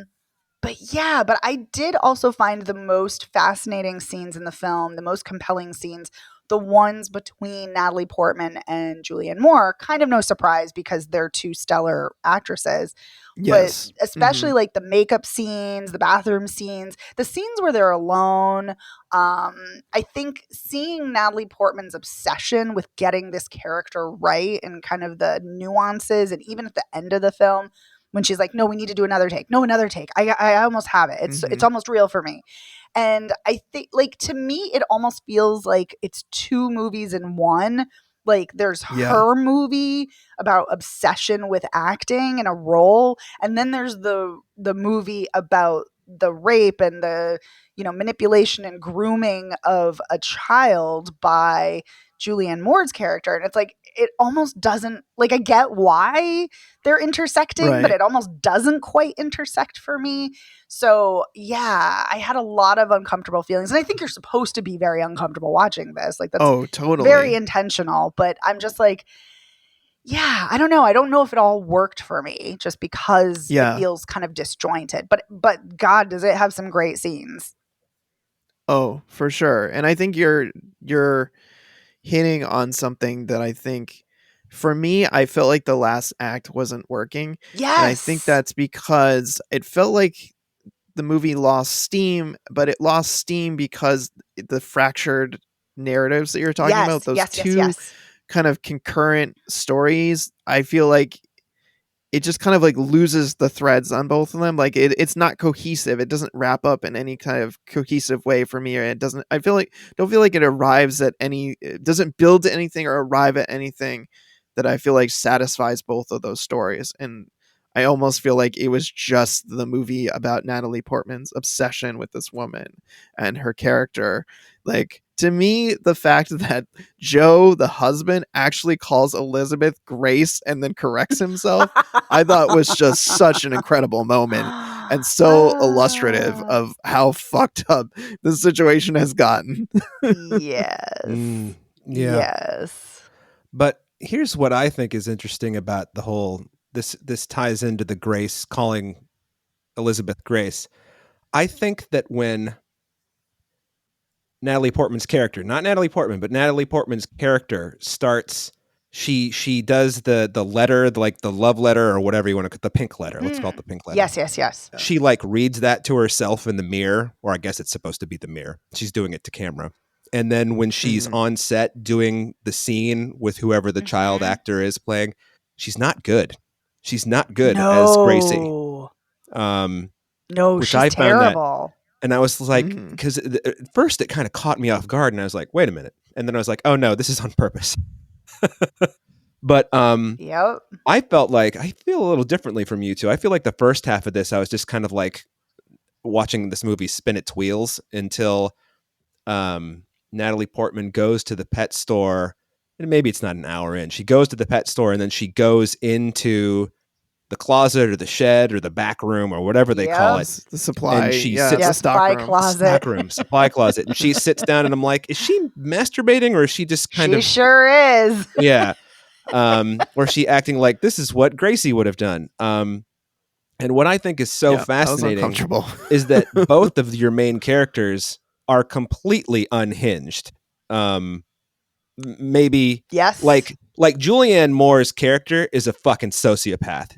I did also find the most fascinating scenes in the film, the most compelling scenes, the ones between Natalie Portman and Julianne Moore. Kind of no surprise, because they're two stellar actresses. Yes. But especially like the makeup scenes, the bathroom scenes, the scenes where they're alone. I think seeing Natalie Portman's obsession with getting this character right, and kind of the nuances, and even at the end of the film, when she's like, "No, we need to do another take. No, another take. I almost have it. It's almost real for me." And I think, like, to me, it almost feels like it's two movies in one. Like, there's her movie about obsession with acting in a role, and then there's the movie about the rape and the manipulation and grooming of a child by Julianne Moore's character. And it's like, it almost doesn't, like, I get why they're intersecting, but it almost doesn't quite intersect for me. So yeah, I had a lot of uncomfortable feelings, and I think you're supposed to be very uncomfortable watching this. Like, that's totally very intentional. But I'm just like, yeah, I don't know. I don't know if it all worked for me, just because it feels kind of disjointed. But God, does it have some great scenes? Oh, for sure. And I think you're hitting on something that I think, for me, I felt like the last act wasn't working. Yes. And I think that's because it felt like the movie lost steam, but it lost steam because the fractured narratives that you're talking about, those two kind of concurrent stories, I feel like it just kind of like loses the threads on both of them. Like it's not cohesive. It doesn't wrap up in any kind of cohesive way for me. Or it doesn't. I feel like don't feel like it arrives at any. It doesn't build to anything or arrive at anything that I feel like satisfies both of those stories. And I almost feel like it was just the movie about Natalie Portman's obsession with this woman and her character. Like, to me, the fact that Joe, the husband, actually calls Elizabeth Grace and then corrects himself, I thought was just such an incredible moment and so illustrative of how fucked up the situation has gotten. Yes. Yes. But here's what I think is interesting about the whole this ties into the Grace calling Elizabeth Grace. I think that when Natalie Portman's character, not Natalie Portman, but Natalie Portman's character starts, she does the letter, like the love letter or whatever you want to, the pink letter. Let's call it the pink letter. Yes. She like reads that to herself in the mirror, or I guess it's supposed to be the mirror. She's doing it to camera. And then when she's on set doing the scene with whoever the child actor is playing, she's not good. She's not good as Gracie. No, she's terrible. And I was like, because at first it kind of caught me off guard, and I was like, wait a minute. And then I was like, oh no, this is on purpose. But I felt like, I feel a little differently from you two. I feel like the first half of this, I was just kind of like watching this movie spin its wheels until Natalie Portman goes to the pet store, and maybe it's not an hour in. She goes to the pet store, and then she goes into the closet or the shed or the back room or whatever they call it. The supply. And she sits the supply closet. Supply closet. And she sits down, and I'm like, is she masturbating, or is she just kind of? She sure is. Yeah. Or is she acting like this is what Gracie would have done? And what I think is so fascinating is that both of your main characters are completely unhinged. Maybe like Julianne Moore's character is a fucking sociopath.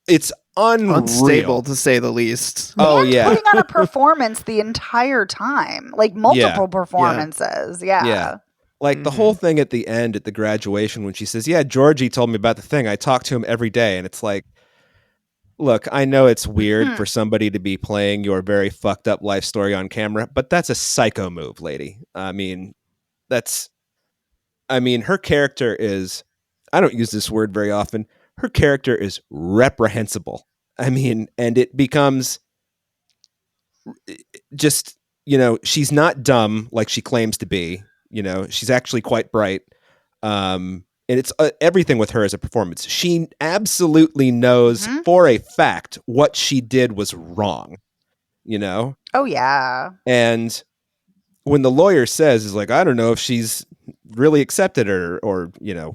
It's unreal. Unstable, to say the least. And putting on a performance the entire time, like multiple performances. Yeah. Like the whole thing at the end at the graduation when she says, yeah, Georgie told me about the thing. I talk to him every day. And it's like, look, I know it's weird for somebody to be playing your very fucked up life story on camera, but that's a psycho move, lady. I mean, her character is, I don't use this word very often. Her character is reprehensible. I mean, and it becomes just, she's not dumb like she claims to be. She's actually quite bright. And it's everything with her as a performance. She absolutely knows for a fact what she did was wrong, Oh, yeah. And when the lawyer says, is like, I don't know if she's really accepted or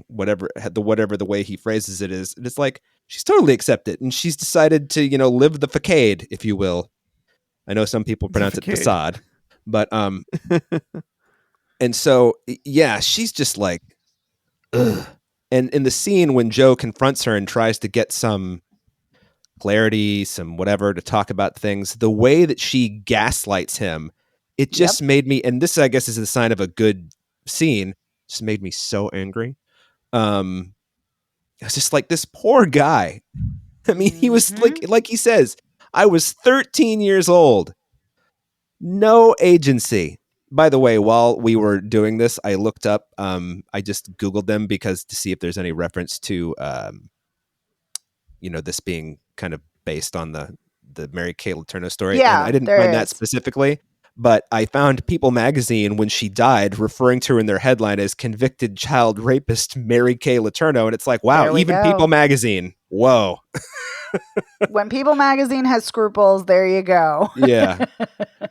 whatever the way he phrases it is. It's like, she's totally accepted. And she's decided to, live the facade, if you will. I know some people pronounce it facade, but, and so, yeah, she's just like, ugh. And in the scene when Joe confronts her and tries to get some clarity, some whatever to talk about things, the way that she gaslights him, it just made me, and this I guess is a sign of a good scene, just made me so angry. It's just like, this poor guy. I mean, he was like he says, I was 13 years old. No agency. By the way, while we were doing this, I looked up, I just Googled them to see if there's any reference to, this being kind of based on the Mary Kay Letourneau story. Yeah, and I didn't find that specifically, but I found People magazine, when she died, referring to her in their headline as convicted child rapist Mary Kay Letourneau. And it's like, wow, even People magazine. Whoa. When People magazine has scruples, there you go. Yeah.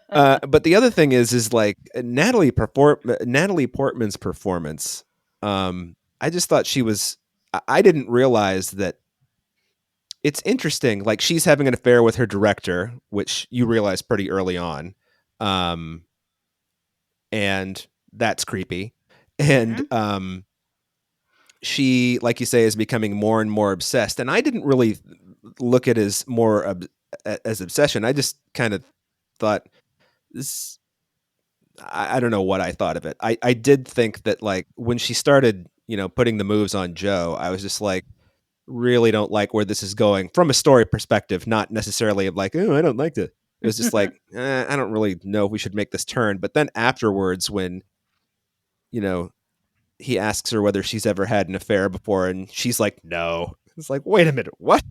But the other thing is like Natalie Portman's performance. I just thought I didn't realize that. It's interesting. Like, she's having an affair with her director, which you realize pretty early on. And that's creepy. And she, like you say, is becoming more and more obsessed. And I didn't really look at it as more as obsession. I just kind of thought, this, I don't know what I thought of it. I did think that like when she started, putting the moves on Joe, I was just like, really don't like where this is going from a story perspective, not necessarily like, oh, I don't like it. It was just like, I don't really know if we should make this turn. But then afterwards, when, he asks her whether she's ever had an affair before, and she's like, no. It's like, wait a minute, what?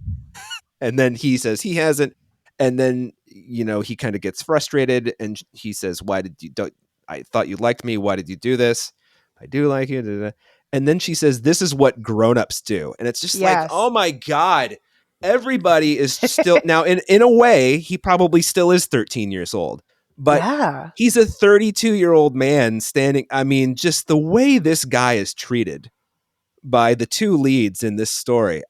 And then he says he hasn't. And then, he kind of gets frustrated and he says, I thought you liked me. Why did you do this? I do like you. Da, da, da. And then she says, this is what grown-ups do. And it's just like, oh my God, everybody is still now in a way, he probably still is 13 years old, but he's a 32-year-old man standing. I mean, just the way this guy is treated by the two leads in this story.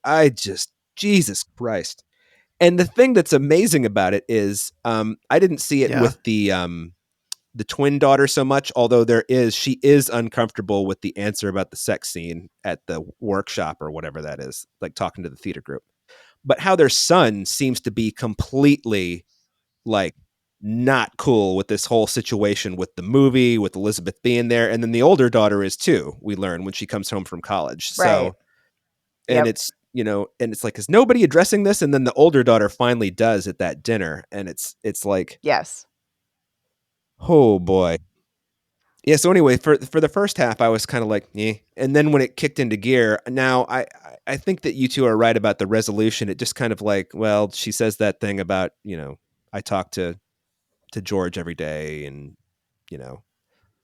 Jesus Christ. And the thing that's amazing about it is, I didn't see it with the twin daughter so much, although she is uncomfortable with the answer about the sex scene at the workshop or whatever that is, like talking to the theater group. But how their son seems to be completely like not cool with this whole situation with the movie, with Elizabeth being there. And then the older daughter is too, we learn when she comes home from college. Right. So, and it's, and it's like, is nobody addressing this? And then the older daughter finally does at that dinner. And it's like, yes. Oh boy. Yeah. So anyway, for the first half, I was kind of like, eh. And then when it kicked into gear, now I think that you two are right about the resolution. It just kind of like, well, she says that thing about, I talk to George every day, and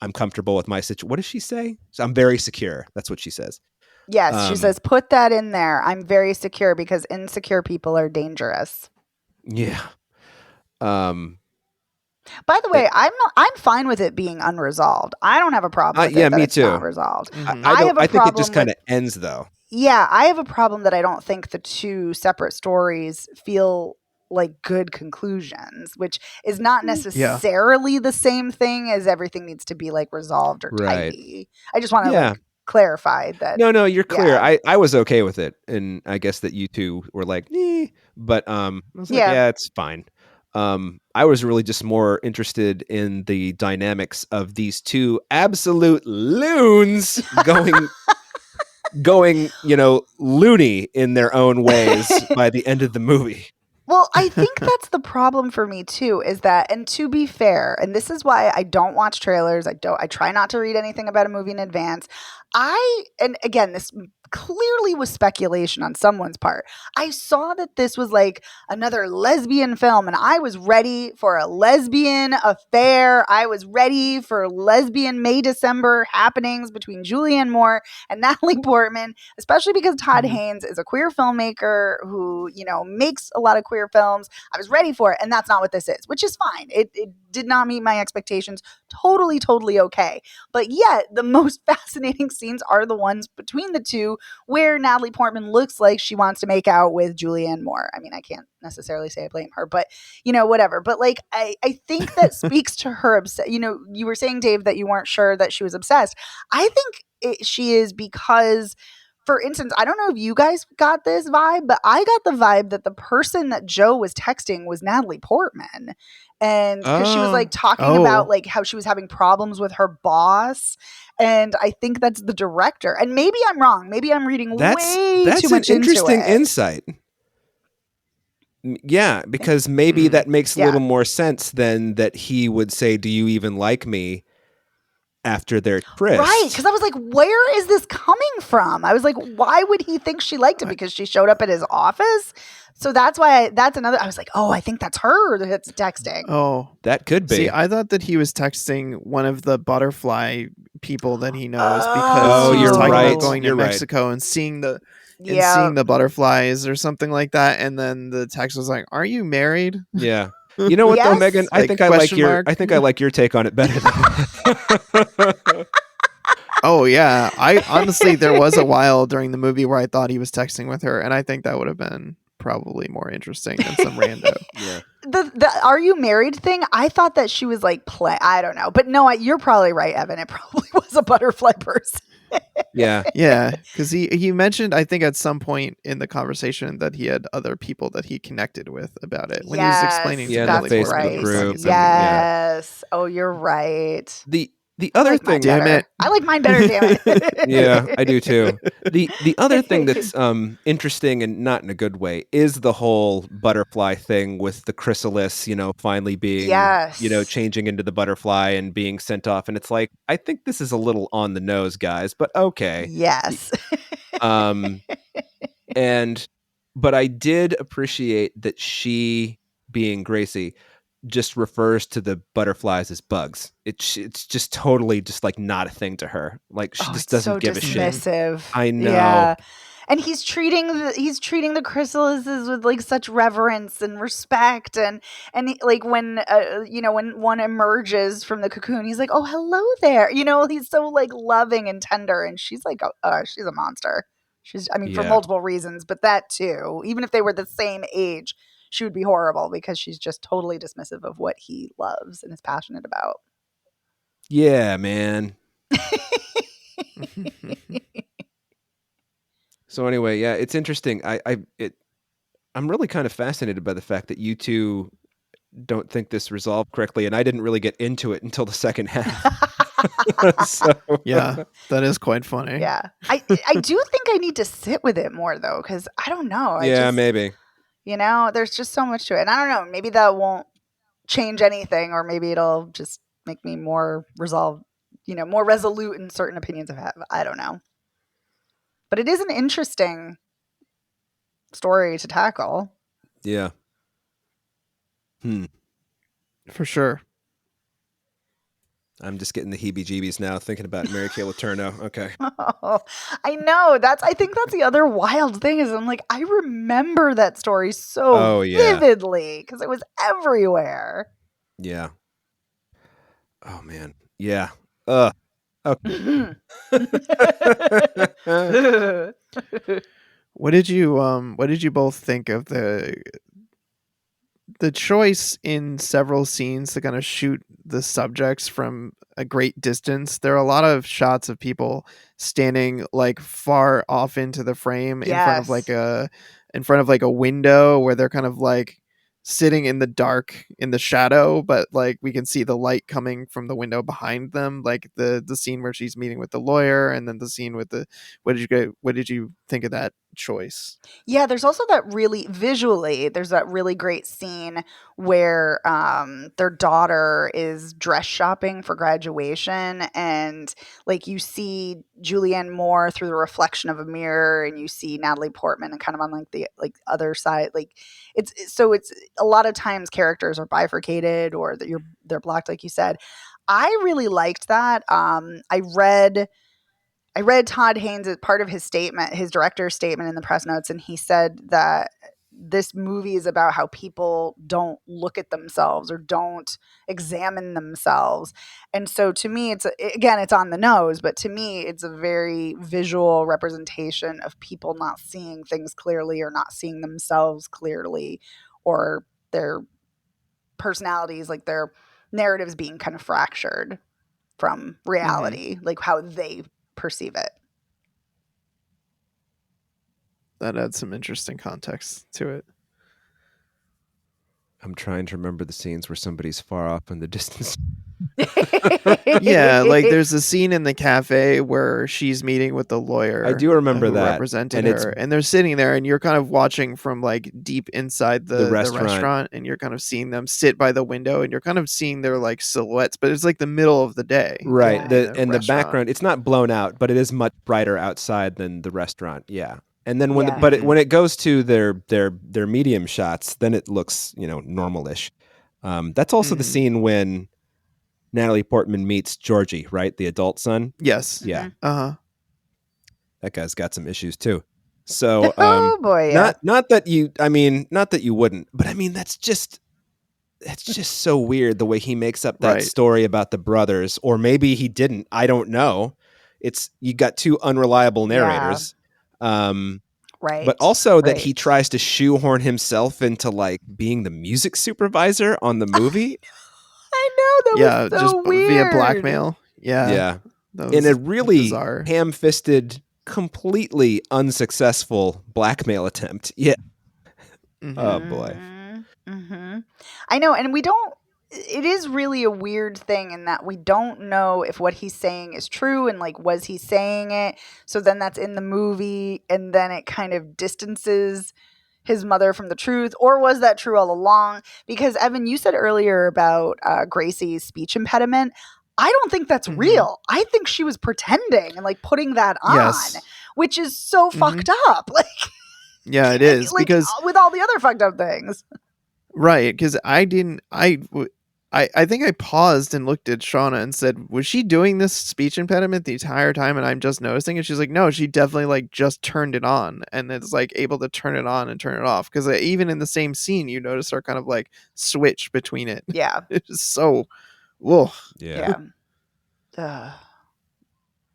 I'm comfortable with my situation. What does she say? So I'm very secure. That's what she says. Yes, she says, put that in there. I'm very secure because insecure people are dangerous. Yeah. By the way, I'm fine with it being unresolved. I don't have a problem with it that me it's too. not resolved. Mm-hmm. I think it just kind of ends though. Yeah, I have a problem that I don't think the two separate stories feel like good conclusions, which is not necessarily the same thing as everything needs to be like resolved or tidy. I just want to clarify that. No, you're clear. I was okay with it, and I guess that you two were like, eh. But I was like, yeah, it's fine. I was really just more interested in the dynamics of these two absolute loons going, loony in their own ways by the end of the movie. Well, I think that's the problem for me too, is that, and to be fair, and this is why I don't watch trailers. I try not to read anything about a movie in advance. And again, this clearly was speculation on someone's part. I saw that this was like another lesbian film, and I was ready for a lesbian affair. I was ready for lesbian May-December happenings between Julianne Moore and Natalie Portman, especially because Todd Haynes is a queer filmmaker who, makes a lot of queer films. I was ready for it, and that's not what this is, which is fine. It did not meet my expectations. Totally, totally okay. But yet, the most fascinating scenes are the ones between the two where Natalie Portman looks like she wants to make out with Julianne Moore. I mean, I can't necessarily say I blame her, but, whatever. But, like, I think that speaks to her, you were saying, Dave, that you weren't sure that she was obsessed. I think she is because... For instance, I don't know if you guys got this vibe, but I got the vibe that the person that Joe was texting was Natalie Portman. And because she was like talking about like how she was having problems with her boss. And I think that's the director. And maybe I'm wrong. Maybe I'm reading way too much into it. That's an interesting insight. Yeah, because maybe that makes a little more sense than that he would say, do you even like me? After their tryst. Right, because I was like, where is this coming from? I was like, why would he think she liked him? Because she showed up at his office? So that's why I was like, I think that's her that's texting. Oh. That could be. See, I thought that he was texting one of the butterfly people that he knows because he's talking about going to Mexico and seeing the butterflies or something like that. And then the text was like, are you married? Yeah. You know what though, Megan? I think I like your take on it better than Oh yeah. I honestly, there was a while during the movie where I thought he was texting with her, and I think that would have been probably more interesting than some rando. Yeah. The are you married thing? I thought that she was like I don't know. But no, you're probably right, Evan. It probably was a butterfly person. Yeah. Yeah, because he mentioned, I think, at some point in the conversation that he had other people that he connected with about it when he was explaining to Yeah, the Natalie Portman Facebook that the song group he's singing about. Yes. Oh, you're right. The other thing, damn it, I like mine better. Damn it. Yeah, I do too. The other thing that's interesting and not in a good way is the whole butterfly thing with the chrysalis, finally being, changing into the butterfly and being sent off. And it's like, I think this is a little on the nose, guys, but okay. Yes. But I did appreciate that she, being Gracie, just refers to the butterflies as bugs. It's just totally just like not a thing to her. Like she just doesn't give a shit. Dismissive. I know. Yeah. And he's treating the chrysalises with like such reverence and respect, and like when when one emerges from the cocoon, he's like, "Oh, hello there." He's so like loving and tender, and she's like, she's a monster. For multiple reasons, but that too. Even if they were the same age, she would be horrible because she's just totally dismissive of what he loves and is passionate about. Yeah, man. So anyway, yeah, it's interesting. I'm really kind of fascinated by the fact that you two don't think this resolved correctly, and I didn't really get into it until the second half. So. Yeah, that is quite funny. Yeah, I do think I need to sit with it more though, because I don't know. Maybe. There's just so much to it, and I don't know. Maybe that won't change anything, or maybe it'll just make me more resolved, more resolute in certain opinions I have. I don't know. But it is an interesting story to tackle. Yeah. For sure. I'm just getting the heebie-jeebies now thinking about Mary Kay Letourneau. Okay. Oh, I know. I think that's the other wild thing is I'm like, I remember that story so vividly because it was everywhere. Yeah. Oh man. Yeah. Okay. What did you both think of the choice in several scenes to kind of shoot the subjects from a great distance? There are a lot of shots of people standing like far off into the frame in front of like a window where they're kind of like sitting in the dark in the shadow, but like we can see the light coming from the window behind them, like the scene where she's meeting with the lawyer, and then the scene with the what did you think of that choice? Yeah, there's also there's that really great scene where their daughter is dress shopping for graduation, and like you see Julianne Moore through the reflection of a mirror, and you see Natalie Portman and kind of on like the other side. Like it's a lot of times characters are bifurcated or they're blocked, like you said. I really liked that. I read Todd Haynes as part of his statement, his director's statement in the press notes, and he said that this movie is about how people don't look at themselves or don't examine themselves. And so to me, it's on the nose, but to me, it's a very visual representation of people not seeing things clearly or not seeing themselves clearly, or their personalities, like their narratives being kind of fractured from reality, like how they perceive it. That adds some interesting context to it. I'm trying to remember the scenes where somebody's far off in the distance. Yeah, like there's a scene in the cafe where she's meeting with the lawyer. I do remember that. Represented her, and they're sitting there, and you're kind of watching from like deep inside the restaurant, and you're kind of seeing them sit by the window, and you're kind of seeing their like silhouettes, but it's like the middle of the day. Right. The background, it's not blown out, but it is much brighter outside than the restaurant. Yeah. And then when it goes to their medium shots, then it looks, normalish. That's also the scene when Natalie Portman meets Georgie, right? The adult son. Yes. Yeah. Uh-huh. That guy's got some issues too. So, oh boy, yeah. not that you wouldn't, but I mean, that's just so weird the way he makes up that story about the brothers, or maybe he didn't. I don't know. You got two unreliable narrators. Right. But also that he tries to shoehorn himself into like being the music supervisor on the movie. I know, that was so just weird. via blackmail. Yeah. in a really ham-fisted, completely unsuccessful blackmail attempt. Yeah. Mm-hmm. Oh boy. Mm-hmm. I know, and it is really a weird thing in that we don't know if what he's saying is true and like, was he saying it? So then that's in the movie, and then it kind of distances his mother from the truth, or was that true all along? Because Evan, you said earlier about Gracie's speech impediment. I don't think that's real. I think she was pretending and like putting that on, which is so fucked up. Like, yeah, it is, like, because with all the other fucked up things. Right, because I think I paused and looked at Shauna and said, was she doing this speech impediment the entire time and I'm just noticing? And she's like, no, she definitely like just turned it on and it's like able to turn it on and turn it off. Because even in the same scene, you notice her kind of like switch between it. Yeah. It's so, whoa. Yeah.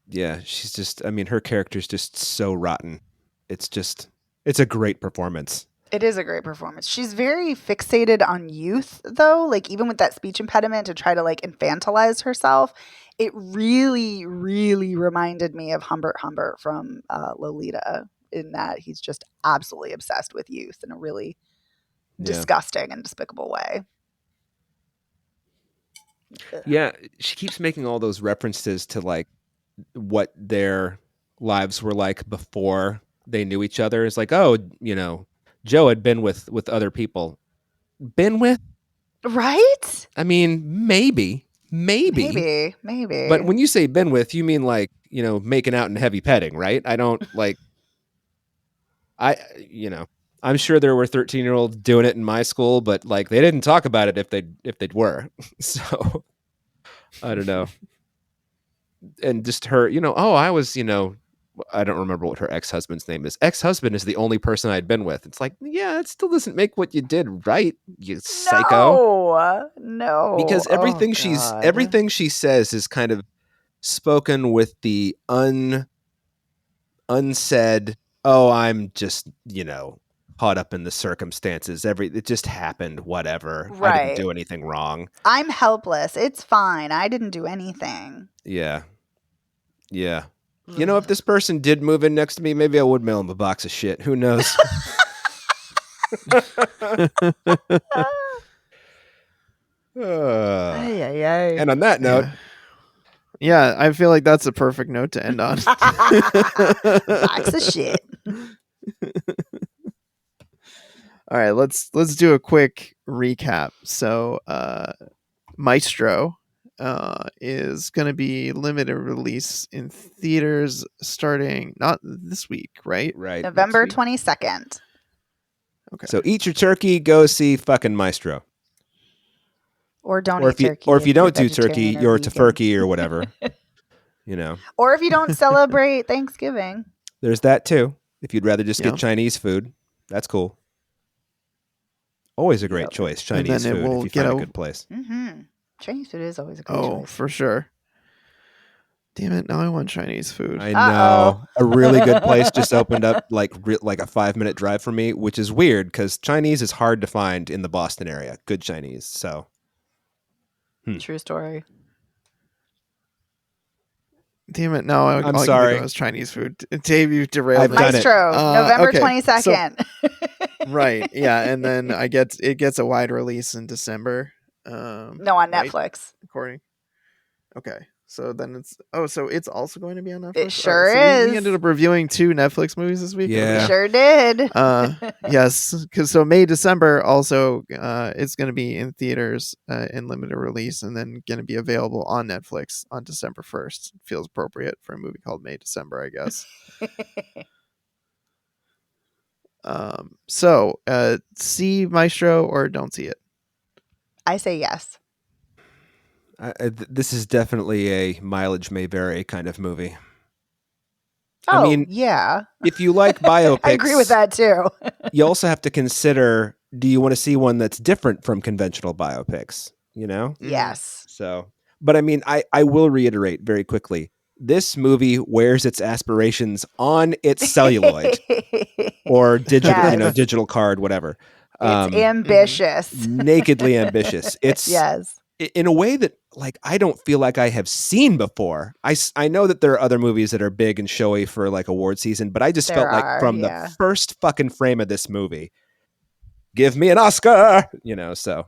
Yeah, she's just, I mean, her character's just so rotten. It's a great performance. It is a great performance. She's very fixated on youth, though. Like, even with that speech impediment to try to, like, infantilize herself, it really, really reminded me of Humbert Humbert from Lolita, in that he's just absolutely obsessed with youth in a really disgusting and despicable way. Yeah, she keeps making all those references to, like, what their lives were like before they knew each other. It's like, oh, you know, Joe had been with other people. Been with? Right? I mean, maybe. But when you say been with, you mean like, you know, making out and heavy petting, right? I don't like, I'm sure there were 13-year-olds doing it in my school, but like they didn't talk about it if they were. So I don't know. And just her, you know, oh, I was, you know, I don't remember what her ex-husband's name is. Ex-husband is the only person I'd been with. It's like, yeah, it still doesn't make what you did right, you psycho. No. Because everything she says is kind of spoken with the unsaid, oh, I'm just, you know, caught up in the circumstances. It just happened, whatever. Right. I didn't do anything wrong. I'm helpless. It's fine. I didn't do anything. Yeah. Yeah. You know, if this person did move in next to me, maybe I would mail him a box of shit. Who knows? And on that note, yeah, I feel like that's a perfect note to end on. Box of shit. All right, let's do a quick recap. So, Maestro is going to be limited release in theaters starting not this week, right? Right. November 22nd. Okay. So eat your turkey, go see fucking Maestro. Or don't eat turkey. Or if you don't do turkey, you're tofurkey or whatever. You know. Or if you don't celebrate Thanksgiving. There's that too. If you'd rather just get Chinese food, that's cool. Always a great choice, Chinese food, if you find a good place. Mm-hmm. Chinese food is always a great choice. Oh, for sure. Damn it, now I want Chinese food. I know. A really good place just opened up like a 5-minute drive from me, which is weird because Chinese is hard to find in the Boston area. Good Chinese, so. True story. Damn it, no, I'm sorry. It was Chinese food. Dave, you derailed me. Maestro, November 22nd. So, right, yeah, and then it gets a wide release in December. No, on Netflix. According. Okay. So then it's also going to be on Netflix? It sure is. We ended up reviewing 2 Netflix movies this week. Yeah. We sure did. Yes, because December also it's going to be in theaters in limited release and then going to be available on Netflix on December 1st. Feels appropriate for a movie called May December, I guess. So see Maestro or don't see it? I say yes. This is definitely a mileage may vary kind of movie. Oh, I mean, yeah. If you like biopics, I agree with that too. You also have to consider: do you want to see one that's different from conventional biopics? You know? Yes. So, but I mean, I will reiterate very quickly: this movie wears its aspirations on its celluloid or digital, digital card, whatever. It's ambitious. Nakedly ambitious. It's yes. in a way that like I don't feel like I have seen before. I know that there are other movies that are big and showy for like award season, but I just felt like from the first fucking frame of this movie, give me an Oscar, so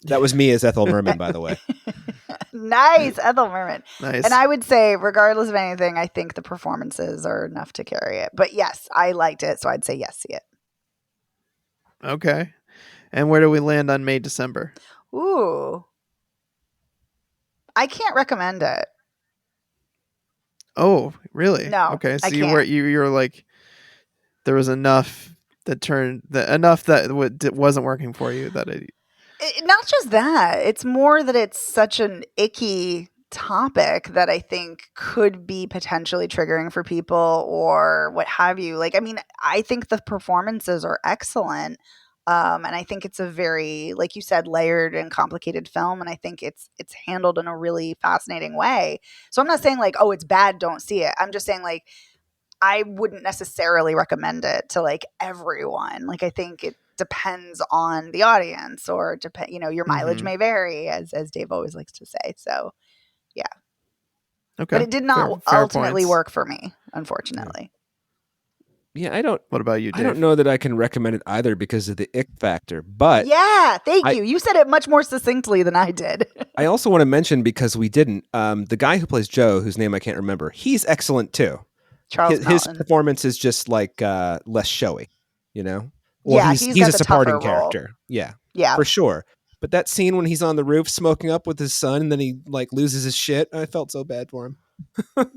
that was me as Ethel Merman, by the way. Nice, Ethel Merman. Nice. And I would say, regardless of anything, I think the performances are enough to carry it. But yes, I liked it, so I'd say yes, see it. Okay. And where do we land on May, December? Ooh. I can't recommend it. Oh, really? No. Okay, so you're like, there was enough that wasn't working for you that it. Not just that. It's more that it's such an icky topic that I think could be potentially triggering for people or what have you. Like, I mean, I think the performances are excellent. And I think it's a very, like you said, layered and complicated film. And I think it's handled in a really fascinating way. So I'm not saying like, oh, it's bad, don't see it. I'm just saying like, I wouldn't necessarily recommend it to like everyone. Like, I think it depends on the audience or your mileage may vary as Dave always likes to say. So yeah. Okay. But it did not ultimately work for me, unfortunately. Yeah, I don't. What about you, Dave? I don't know that I can recommend it either because of the ick factor. But yeah, thank you. You said it much more succinctly than I did. I also want to mention, because we didn't, the guy who plays Joe, whose name I can't remember, he's excellent too. His performance is just like less showy, Well, yeah, he's a supporting character. Yeah, for sure. But that scene when he's on the roof smoking up with his son, and then he like loses his shit, I felt so bad for him.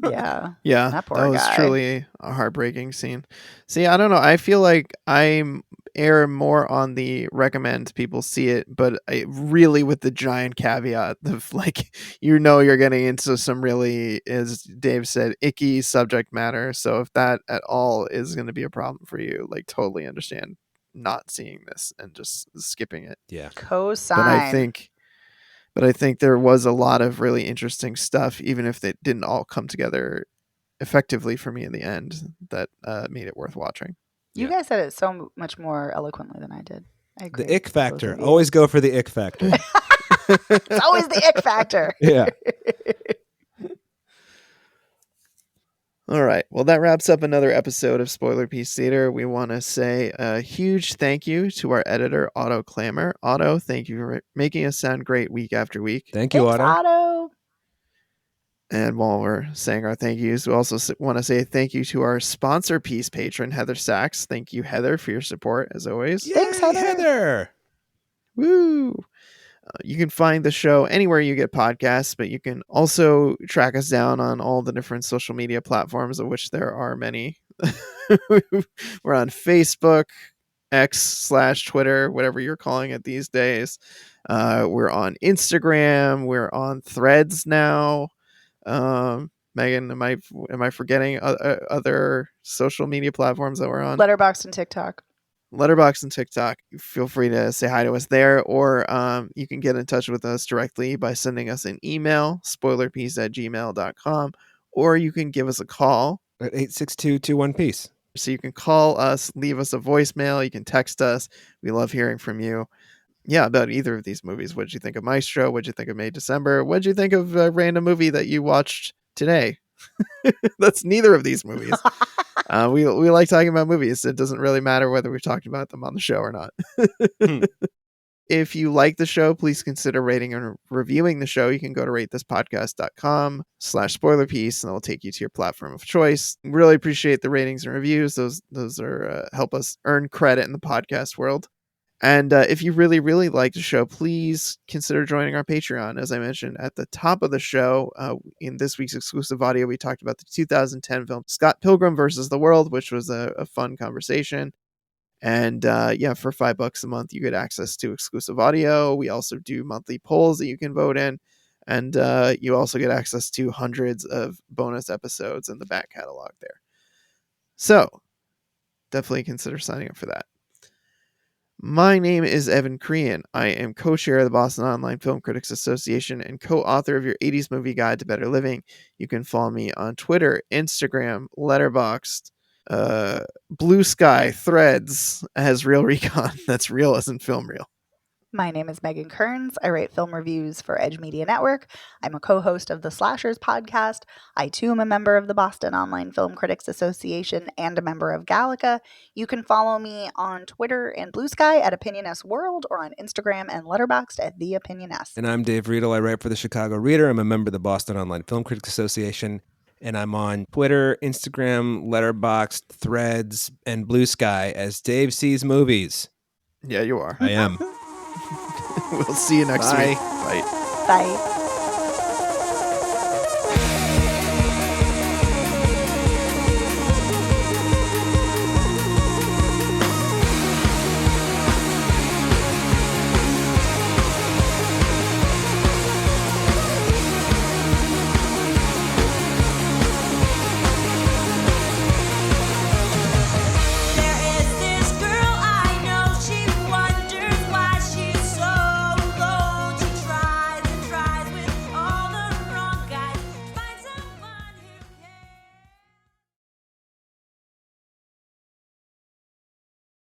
Yeah, that was truly a heartbreaking scene. See, I don't know. I feel like I'm more on the recommend people see it, but really with the giant caveat of like, you're getting into some really, as Dave said, icky subject matter. So if that at all is going to be a problem for you, like, totally understand not seeing this and just skipping it. Yeah. Cosign. But I think there was a lot of really interesting stuff, even if they didn't all come together effectively for me in the end, that made it worth watching. You guys said it so much more eloquently than I did. I agree. The ick factor. Always go for the ick factor. It's always the ick factor. Yeah. All right. Well, that wraps up another episode of Spoiler Piece Theater. We want to say a huge thank you to our editor, Otto Clammer. Otto, thank you for making us sound great week after week. Thank you, Otto. And while we're saying our thank yous, we also want to say thank you to our sponsor piece patron, Heather Sachs. Thank you, Heather, for your support, as always. Yay, thanks, Heather. Woo! You can find the show anywhere you get podcasts, but you can also track us down on all the different social media platforms, of which there are many. We're on Facebook, X/Twitter, whatever you're calling it these days. We're on Instagram. We're on Threads now. Megan, am I forgetting other social media platforms that we're on? Letterboxd and TikTok. Letterboxd and TikTok. Feel free to say hi to us there, or you can get in touch with us directly by sending us an email, spoilerpiece@gmail.com, or you can give us a call at 862-21-PIECE. So you can call us, leave us a voicemail, you can text us. We love hearing from you. Yeah, about either of these movies. What did you think of Maestro? What did you think of May, December? What did you think of a random movie that you watched today? That's neither of these movies. We like talking about movies. It doesn't really matter whether we've talked about them on the show or not. If you like the show, please consider rating and reviewing the show. You can go to ratethispodcast.com/spoilerpiece, and it'll take you to your platform of choice. Really appreciate the ratings and reviews. Those are help us earn credit in the podcast world. And if you really, really like the show, please consider joining our Patreon. As I mentioned at the top of the show, in this week's exclusive audio, we talked about the 2010 film Scott Pilgrim vs. the World, which was a fun conversation. And for $5 a month, you get access to exclusive audio. We also do monthly polls that you can vote in. And you also get access to hundreds of bonus episodes in the back catalog there. So definitely consider signing up for that. My name is Evan Crean. I am co-chair of the Boston Online Film Critics Association and co-author of your 80s Movie Guide to Better Living. You can follow me on Twitter, Instagram, Letterboxd, Blue Sky, Threads as Real Recon. That's real as in film real. My name is Megan Kearns. I write film reviews for Edge Media Network. I'm a co-host of the Slashers podcast. I too am a member of the Boston Online Film Critics Association and a member of Gallica. You can follow me on Twitter and Blue Sky at OpinionS World or on Instagram and Letterboxd at The OpinionS. And I'm Dave Riedel. I write for the Chicago Reader. I'm a member of the Boston Online Film Critics Association. And I'm on Twitter, Instagram, Letterboxd, Threads, and Blue Sky as Dave Sees Movies. Yeah, you are. I am. We'll see you next week. Bye.